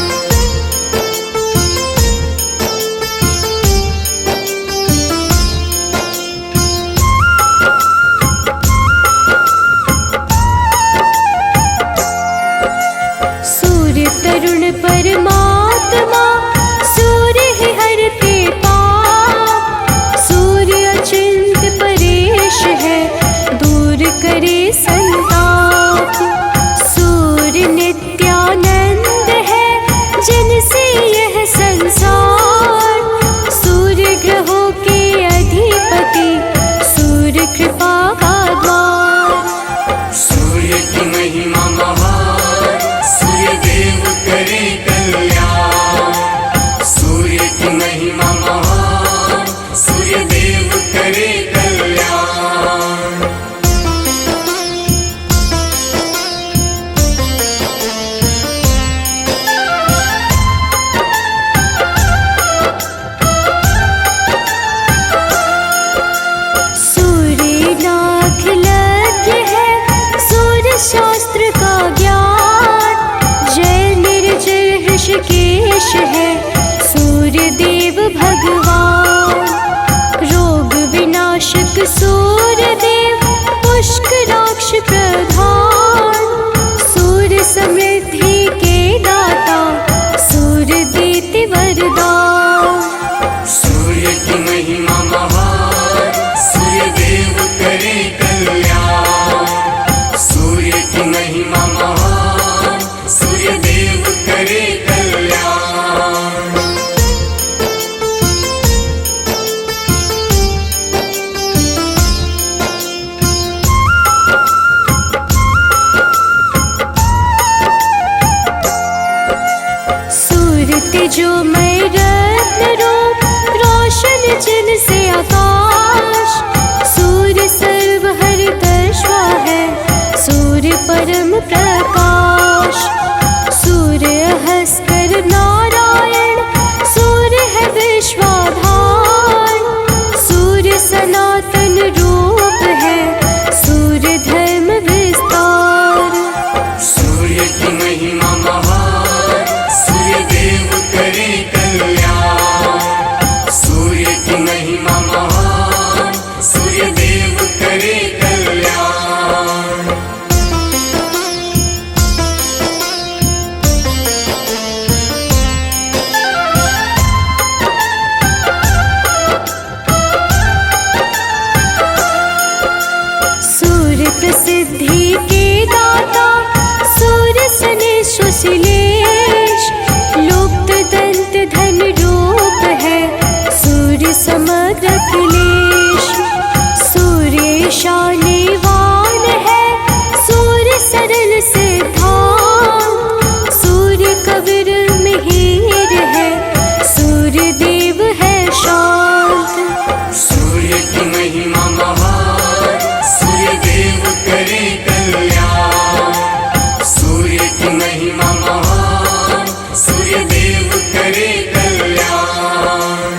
[SPEAKER 1] सूर्य देव पुष्कराक्ष प्रधान, सूर्य समृद्धि के दाता, सूर्य देते वरदान।
[SPEAKER 3] सूर्य की महिमा महान, सूर्य देव करे कल्याण। सूर्य की महिमा महान, सूर्य देव करे कल्याण।
[SPEAKER 1] सूर्य तेजोमय रत्न रूप, रोशन जिनसे आकाश। सूर्य सर्वहरदर्शवा है, सूर्य परम प्रकाश। सूर्य हस्कर नारायण, सूर्य है विश्वाधार। सूर्य सनातन रूप है, सूर्य धर्म विस्तार।
[SPEAKER 3] सूर्य की महिमा महान, सूर्य देव करे कल्याण। सूर्य की महिमा महान, सूर्य देव करे कल्याण।
[SPEAKER 1] सूर्य प्रसिद्धि के दाता, सूर्य सनेश सुशीलेश। लुप्त दंत धन रूप है, सूर्य समग्र अखिलेश। सूर्य ईशानीवान है, सूर्य सरल सिद्धांत। सूर्य कबीर मिहिर है, सूर्य देव है शांत।
[SPEAKER 3] सूर्य की महिमा महान, सूर्य देव करे कल्याण। सूर्य की महिमा महान, सूर्य देव करे कल्याण।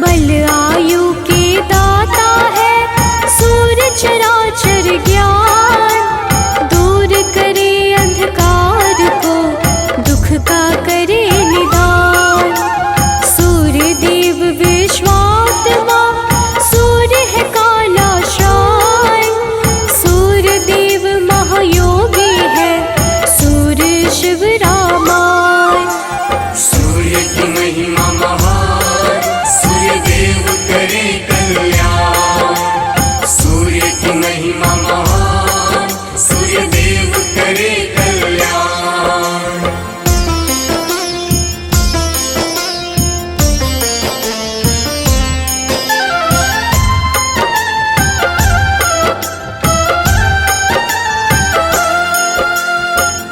[SPEAKER 1] बल आयु के दाता है, सूर्य चराचर ज्ञान। दूर करे अंधकार को, दुख का करे निदान। सूर्य देव विश्वात्मा, सूर्य है काला श्राय। सूर्य देव महायोगी है, सूर्य शिव रामाय।
[SPEAKER 3] सूर्य की महिमा महान, सूर्य देव करे कल्याण। सूर्य की महिमा महान, सूर्य देव करे कल्याण।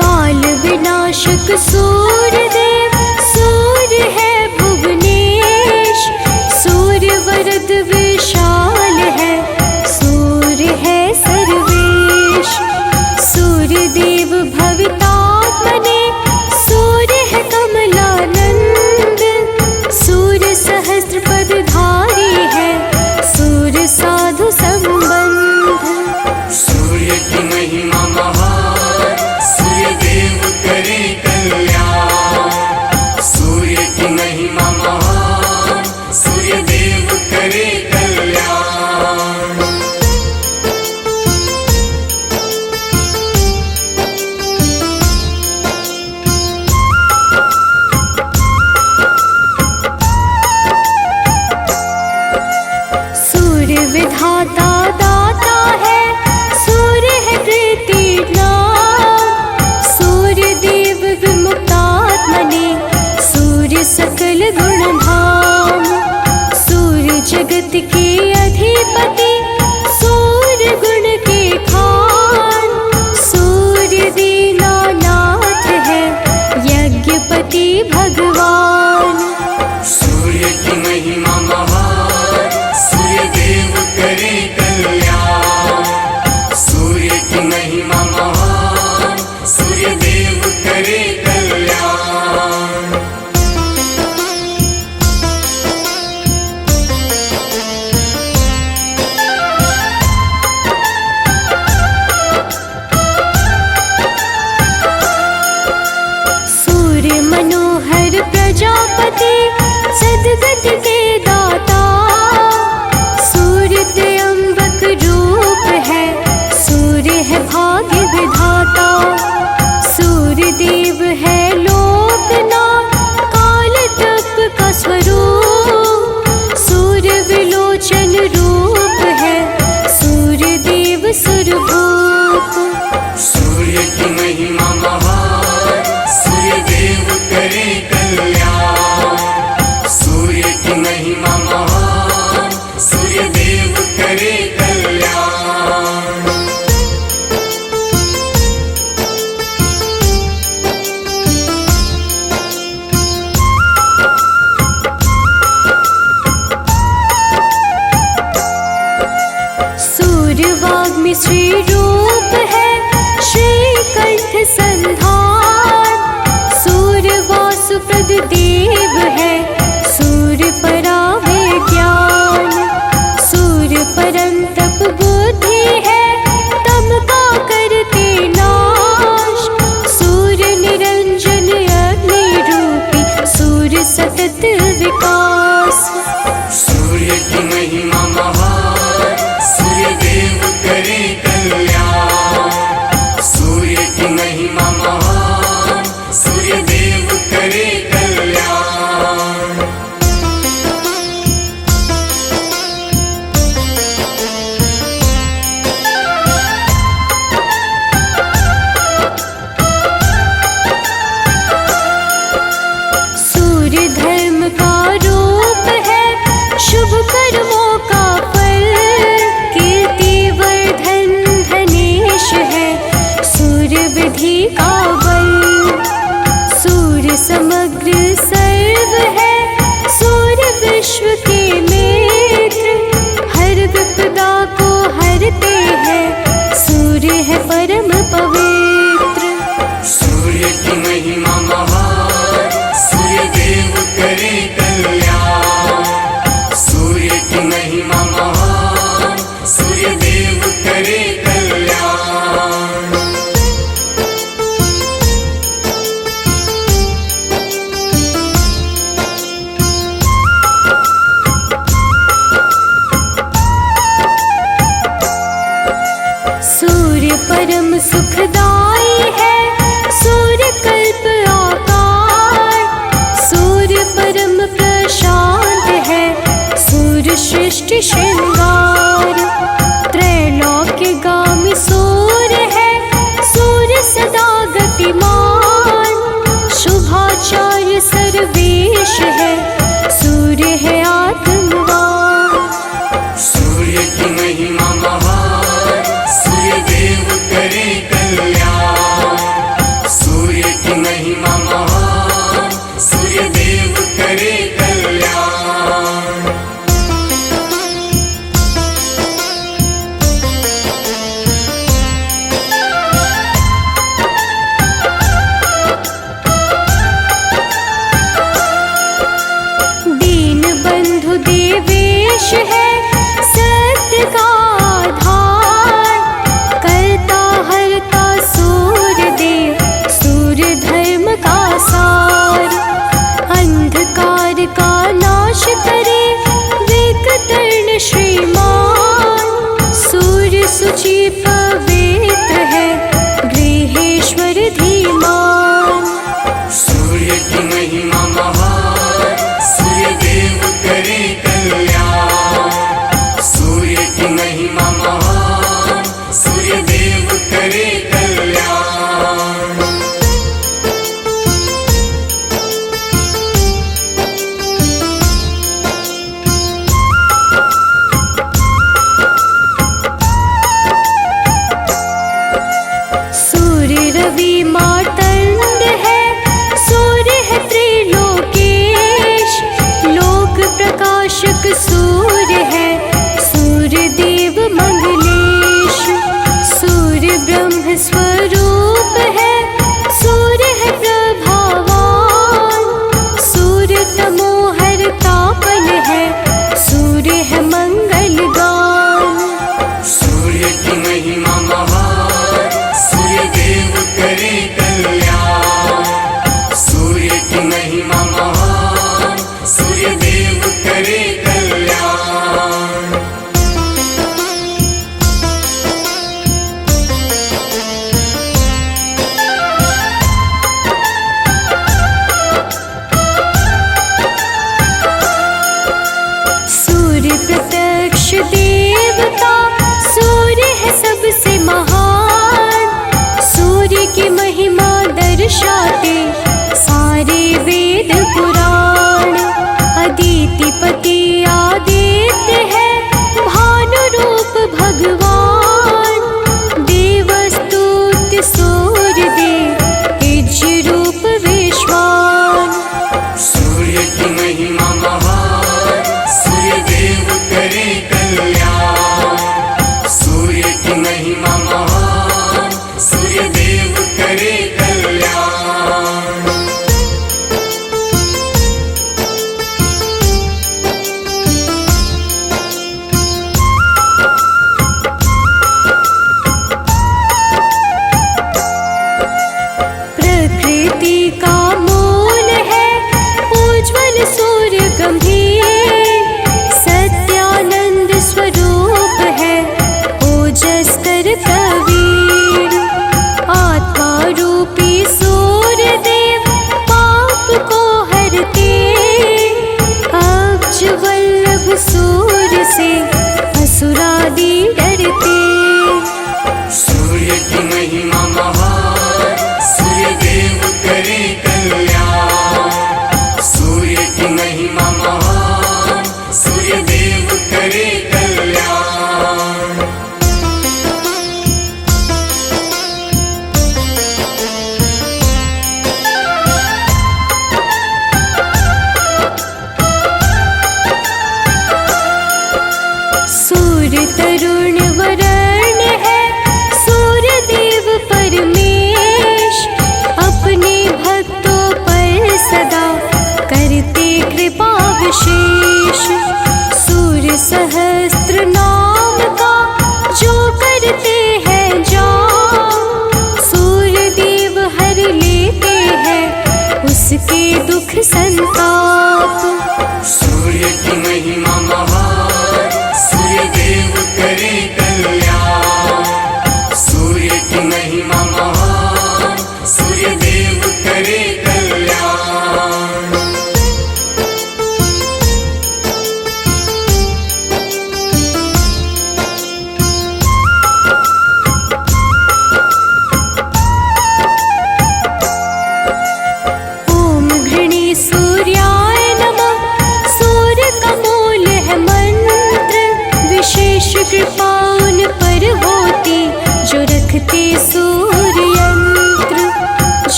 [SPEAKER 1] काल विनाशक सूर्य देव, सूर्य है भुवनेश। सूर्य वरद विशाल है, सूर्य है सर्वेश। सूर्य देव भवितात्मने, सूर्य है कमलानंद। सूर्य सहस्त्र पदधारी है, सूर्य साधु संबंध।
[SPEAKER 3] सूर्य की महिमा महान, सूर्य देव करे कल्याण।
[SPEAKER 1] देव है लोकनाथ, काल तप का स्वरूप, सूर्य विलोचन रूप है, सूर्य देव सुरभूप।
[SPEAKER 3] सूर्य की महिमा महान, सूर्य देव करे कल्याण। सूर्य की महिमा महान, सूर्य देव करे कल्याण।
[SPEAKER 1] सूर्यवाग्मि श्री रूप है, श्रीकंठ संधान, सूर्य वासुप्रद देव है, सूर्य परावे ज्ञान। सूर्य परम तप बुद्धि है, तम का करते नाश, सूर्य निरंजन अग्नि रूपी, सूर्य सतत विकास।
[SPEAKER 3] सूर्य की महिमा महान, सूर्य देव करे कल्याण। सूर्य की महिमा महान, सूर्य देव करे कल्याण।
[SPEAKER 1] सूर्य धर्म का रूप है, शुभ कर्मों का फल, कीर्ति वर्धन धनेश है, सूर्य विधि का बल। सूर्य समग्र सर्व है, सूर्य विश्व के मित्र, हर विपदा को हरते हैं, सूर्य है परम पवित्र।
[SPEAKER 3] सूर्य की महिमा महान, सूर्य देव करे कल्याण। सूर्य की महिमा महान, सूर्य देव करे कल्याण।
[SPEAKER 1] सूर्य परम सुखदाई है, सूर्य कल्प आकार, सूर्य परम प्रशांत है, सूर्य सृष्टि श्रृंगार। त्रैलोक्यगामी सूर्य है, सूर्य सदा गतिमान, शुभाचार्य सर्वेश है, सूर्य है आत्मवान।
[SPEAKER 3] सूर्य की महिमा महान, सूर्य देव करे कल्याण। सूर्य की महिमा महान, सूर्य देव करे कल्याण।
[SPEAKER 1] दीन बंधु देवेश है, सत्य का आधार, करता हरता सूर्य देव, सूर्य धर्म का सार। अंधकार का नाश करे, विकतर्ण श्रीमान, सूर्य सुचि पवित्र है, गृहेश्वर धीमान।
[SPEAKER 3] सूर्य की महिमा महान, सूर्य देव करे कल्याण। सूर्य की महिमा महान, सूर्य देव करे कल्याण।
[SPEAKER 1] सूर्य रवि मार्तंड है, सूर्य है त्रिलोकेश, लोक प्रकाशक सूर्य है, सूर्य देव मंगलेश। सूर्य ब्रह्म स्वरूप है, सूर्य है प्रभावान, सूर्य तमोहर तापन है, सूर्य है मंगलगान।
[SPEAKER 3] सूर्य की महिमा महान, सूर्य देव करे कल्याण। सूर्य की महिमा महान, सूर्य देव करे कल्याण।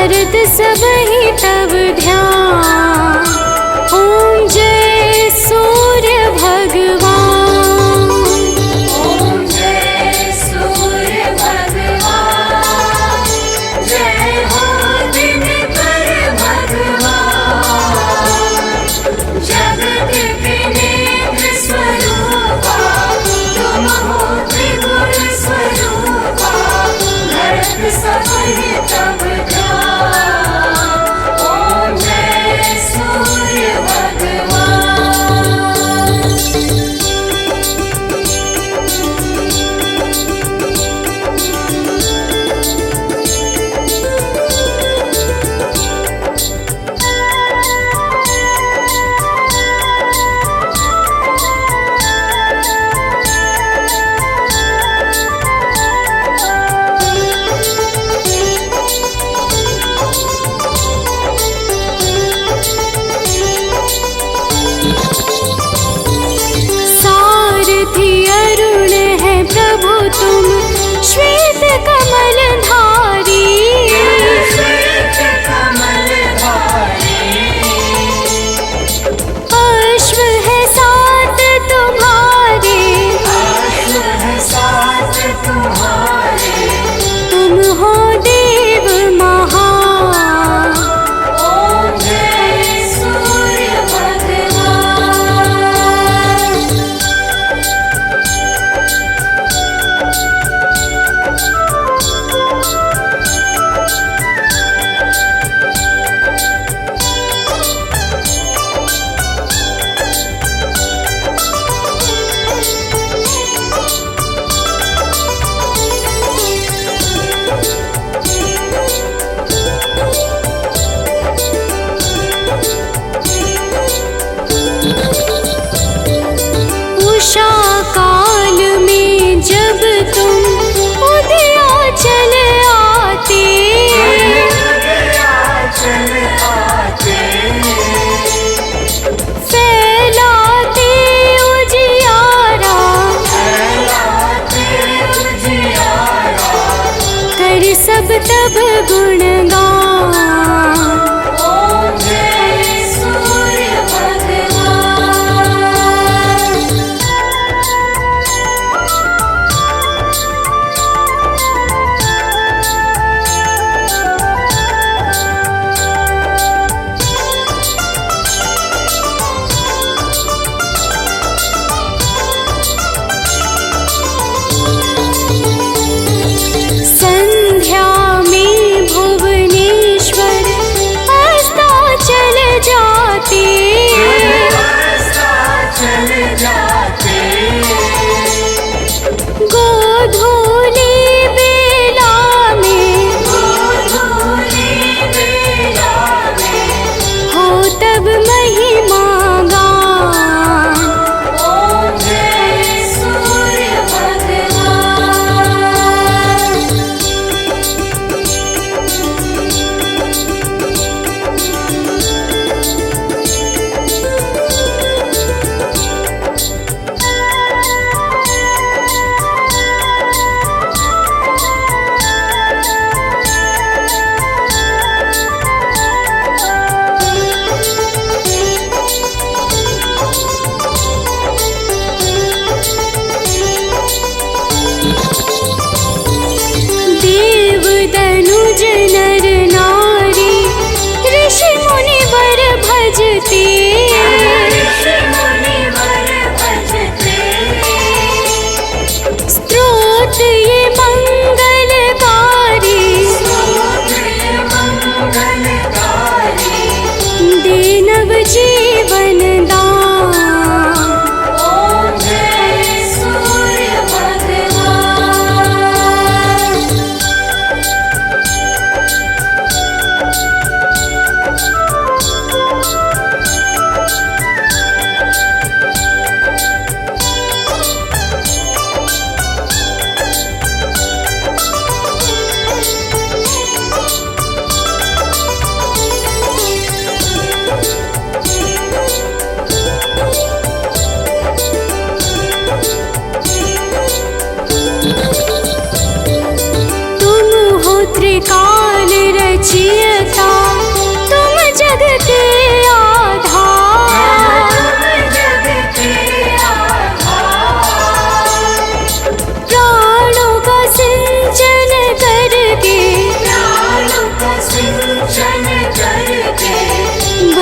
[SPEAKER 1] करत सब ही तब ध्यान। ओम जय सूर्य भगवान। ओम जय सूर्य भगवान। जय हो दिनकर भगवान। जगत के नेत्र स्वरूपा तुम हो त्रिगुण स्वरूपा। करत सब ही तब ध्यान। ओम जय सूर्य भगवान। सारथी अरुण है प्रभु तुम श्वेत कमल धारी। श्वेत कमल धारी। अश्व है साथ तुम्हारे। अश्व है साथ तुम्हारे। तुम हो देव महान। ओम जय सूर्य भगवान।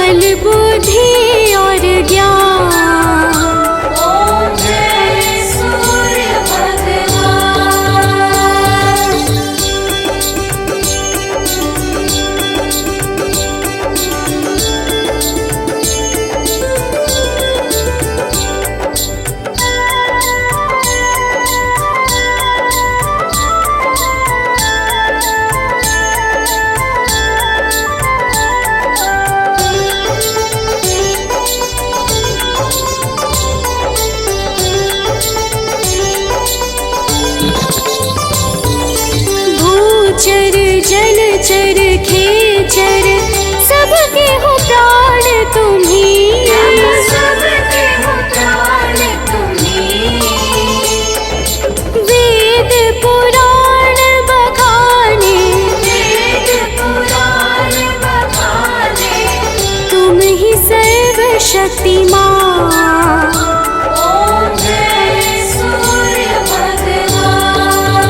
[SPEAKER 1] बल बुद्धि और ज्ञान। ओम जय सूर्य भगवान। भूचर जलचर खेचर सबके हो प्राण तुम्ही। सबके हो प्राण तुम्ही। वेद पुराण बखाने। वेद पुराण बखाने। तुम ही सर्वशक्तिमान। ओम जय सूर्य भगवान।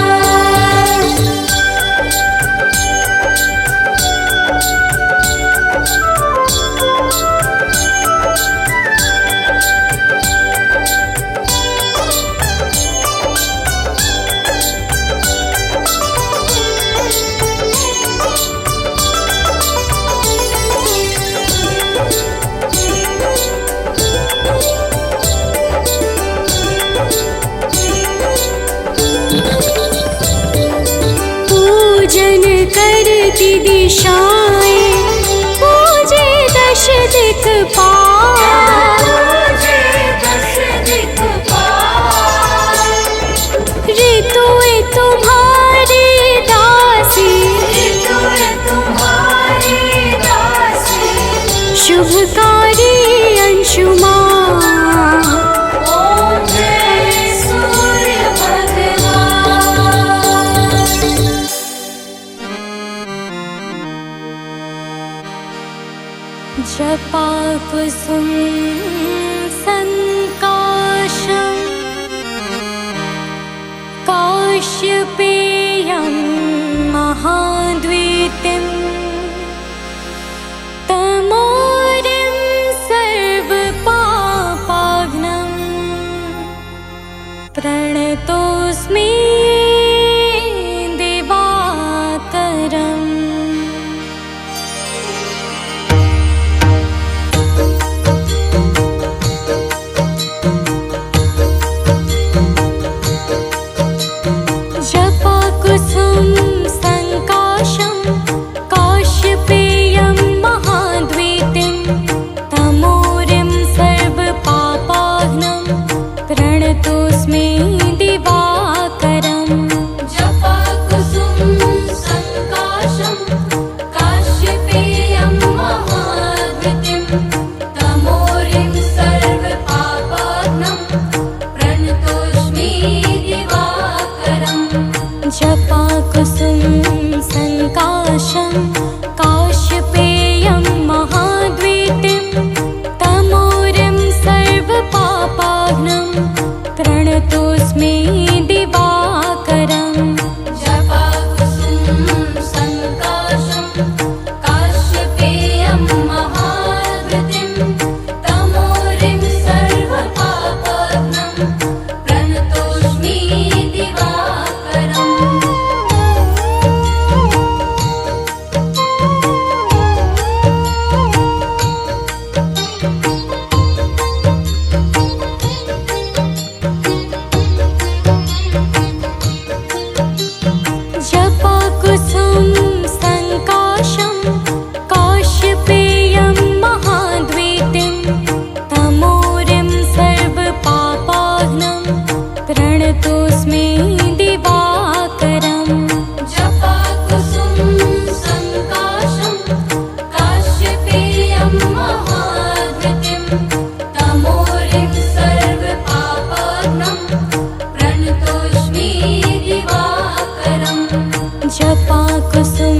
[SPEAKER 1] पूजन करती दिशाएं पूजे दश दिक्पाल। ऋतुएं तुम्हारी दासी। शुभकारी अंशुमान। ओम जय सूर्य भगवान। जपा कुसुम संकाशं काश्यपेयं महाद्वीतिं तमोरिं सर्वपापाग्नं प्रणतोऽस्मि दिवाकरम्। जपाकुसुम संकाशं काश्यपेयं महाद्वीतिं तमोरिं सर्वपापाघ्नं प्रणतोऽस्मि दिवाकरम्। जपाकुसुम संकाशं काश्यपेयं महाद्वीतिं तमोरिं सर्वपापाघ्नं प्रणतोऽस्मि दिवाकरम्। जपाकुसुम संकाशं काश्यपेयं महाद्वीतिं तमोरिं सर्वपापाघ्नं प्रणतोऽस्मि दिवाकरम्। जपाकुसुम संकाशं काश्यपेयं महाद्वीतिं तमोरिं सर्वपापाघ्नं प्रणतोऽस्मि दिवाकरम्। जपाकुसुम संकाशं काश्यपेयं महाद्वीतिं तमोरिं सर्वपापाघ्नं प्रणतोऽस्मि दिवाकरम्। जपाकुसुम संकाशं काश्यपेयं महाद्वीतिं तमोरिं सर्वपापाघ्नं प्रणतोऽस्मि दिवाकरम्। जपाकुसुम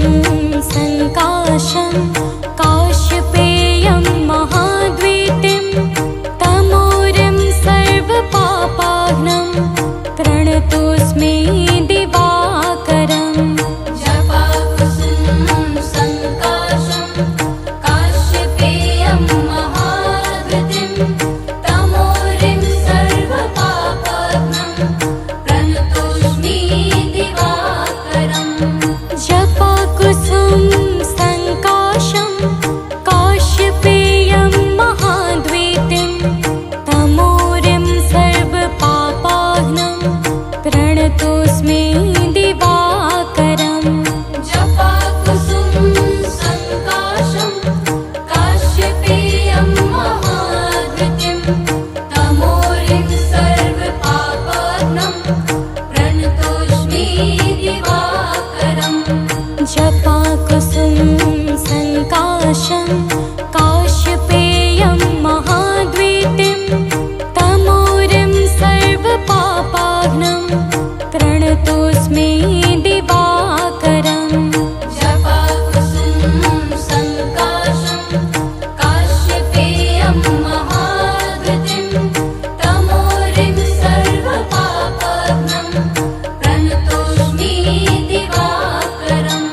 [SPEAKER 1] संकाशं काश्यपेयं महाद्वीतिं तमोरिं सर्वपापाघ्नं प्रणतोऽस्मि दिवाकरम्। जपाकुसुम संकाशं काश्यपेयं सङ्काशं काश्यपेयं महाद्युतिं तमोरिं सर्वपापघ्नं प्रणतोऽस्मि दिवाकरम्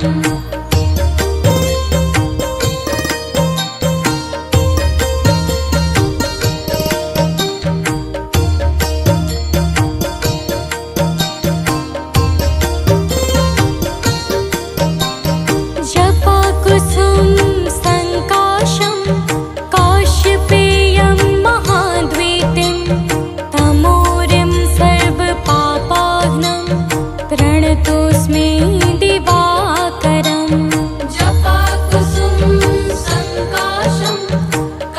[SPEAKER 1] जपाकुसुम सङ्काशं काश्यपेयं महाद्वीतिं तमोरिं सर्वपापाघ्नं प्रणतोऽस्मि दिवाकरम् जपाकुसुम सङ्काशं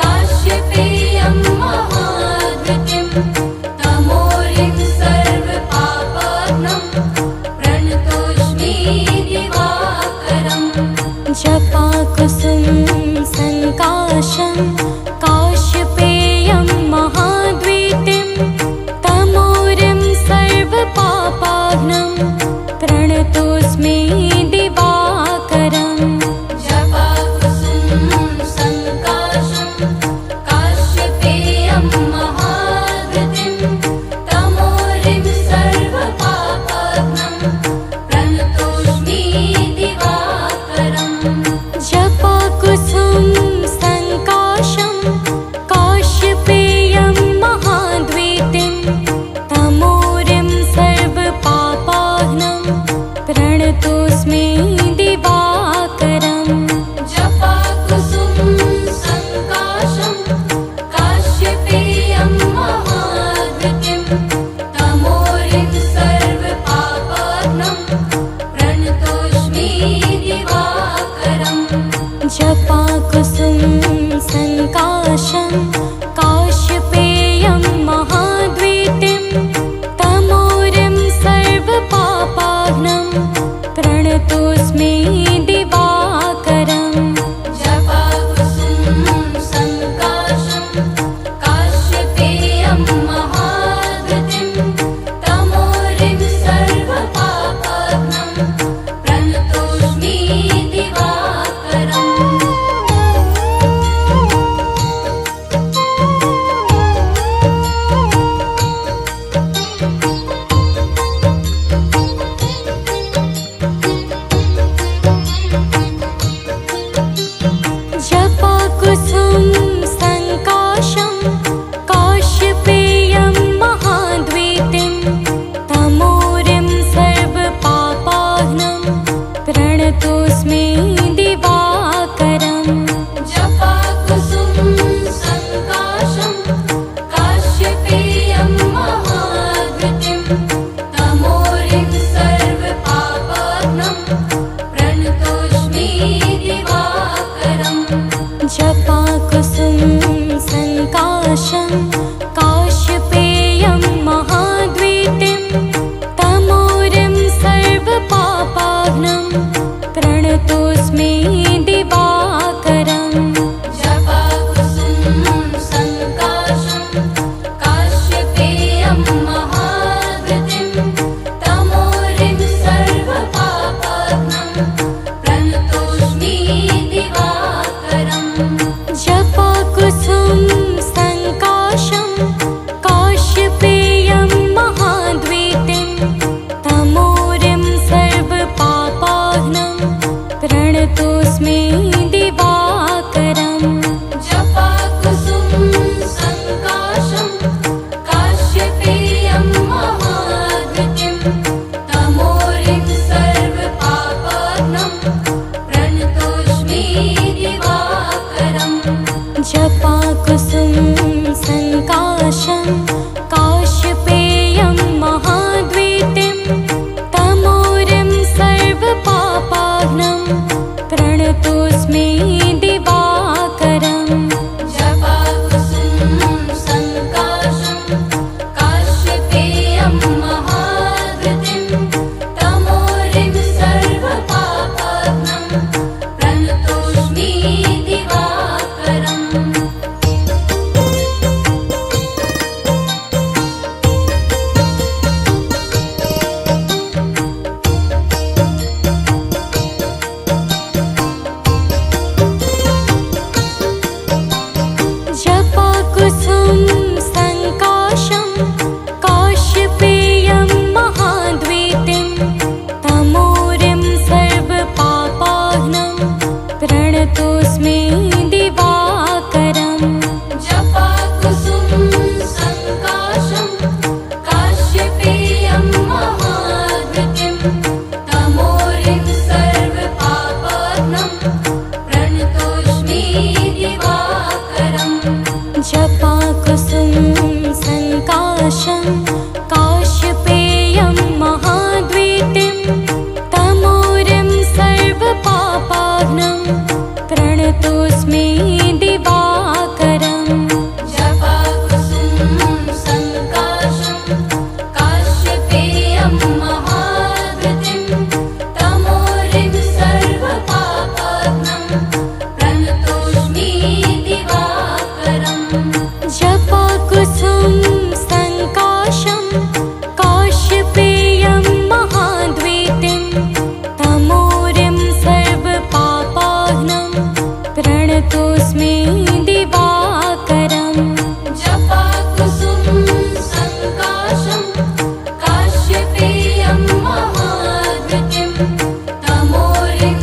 [SPEAKER 1] काश्यपेयं महाद्वीतिं तमोरिं सर्वपापाघ्नं प्रणतोऽस्मि दिवाकरम् जपाकुसुम सङ्काशं काश्यपेयं महाद्वीतिं तमोरिं सर्वपापाघ्नं प्रणतोऽस्मि दिवाकरम् जपाकुसुम सङ्काशं काश्यपेयं महाद्युतिं तमोरिं सर्वपापाघ्नं प्रणतोऽस्मि दिवाकरम् जपाकुसुम सङ्काशं काश्यपेयं महाद्वीतिं तमोरिं सर्वपापाघ्नं प्रणतोऽस्मि दिवाकरम् जपाकुसुम सङ्काशं काश्यपेयं महाद्युतिं तमोरिं सर्वपापाघ्नं प्रणतोऽस्मि दिवाकरम् जपाकुसुम सङ्काशं काश्यपेयं महाद्वीतिं तमोरिं सर्वपापाघ्नं प्रणतोऽस्मि दिवाकरम् जपाकुसुम सङ्काशं काश्यपेयं महाद्युतिं तमोरिं सर्वपापाघ्नं प्रणतोऽस्मि दिवाकरम् जपाकुसुम सङ्काशं काश्यपेयं महाद्वीतिं तमोरिं सर्वपापाघ्नं प्रणतोऽस्मि दिवाकरम् जपाकुसुम सङ्काशं काश्यपेयं महाद्युतिं तमोरिं सर्वपापाघ्नं प्रणतोऽस्मि दिवाकरम् जपाकुसुम सङ्काशं काश्यपेयं महाद्वीतिं तमोरिं सर्वपापाघ्नं प्रणतोऽस्मि दिवाकरम् जपाकुसुम सङ्काशं काश्यपेयं महाद्युतिं तमोरिं सर्वपापाघ्नं प्रणतोऽस्मि दिवाकरम् जपाकुसुम सङ्काशं काश्यपेयं महाद्वीतिं तमोरिं सर्वपापाघ्नं प्रणतोऽस्मि दिवाकरम् जपाकुसुम सङ्काशं काश्यपेयं महाद्युतिं तमोरिं सर्वपापाघ्नं प्रणतोऽस्मि दिवाकरम् जपाकुसुम सङ्काशं काश्यपेयं महाद्वीतिं तमोरिं सर्वपापाघ्नं प्रणतोऽस्मि दिवाकरम् जपाकुसुम सङ्काशं काश्यपेयं महाद्युतिं तमोरिं सर्वपापाघ्नं प्रणतोऽस्मि दिवाकरम्
[SPEAKER 4] प्रणतोऽस्मि दिवाकरम्
[SPEAKER 1] जपाकुसुम संकाशं काश्यपेयं महाद्युतिं तमोरिं सर्वपापात्मं प्रणतोऽस्मि दिवाकरम्
[SPEAKER 4] जपाकुसुम संकाशं काश्यपेयं महाद्वीतिं तमोरिं सर्वपापाघ्नं प्रणतोऽस्मि दिवाकरम्
[SPEAKER 1] जपाकुसुम संकाशं काश्यपेयं महाद्युतिं तमोरिं सर्वपापात्मं प्रणतोऽस्मि दिवाकरम्
[SPEAKER 4] जपाकुसुम संकाशं काश्यपेयं महाद्वीतिं तमोरिं सर्वपापाघ्नं प्रणतोऽस्मि दिवाकरम्
[SPEAKER 1] जपाकुसुम संकाशं काश्यपेयं महाद्युतिं तमोरिं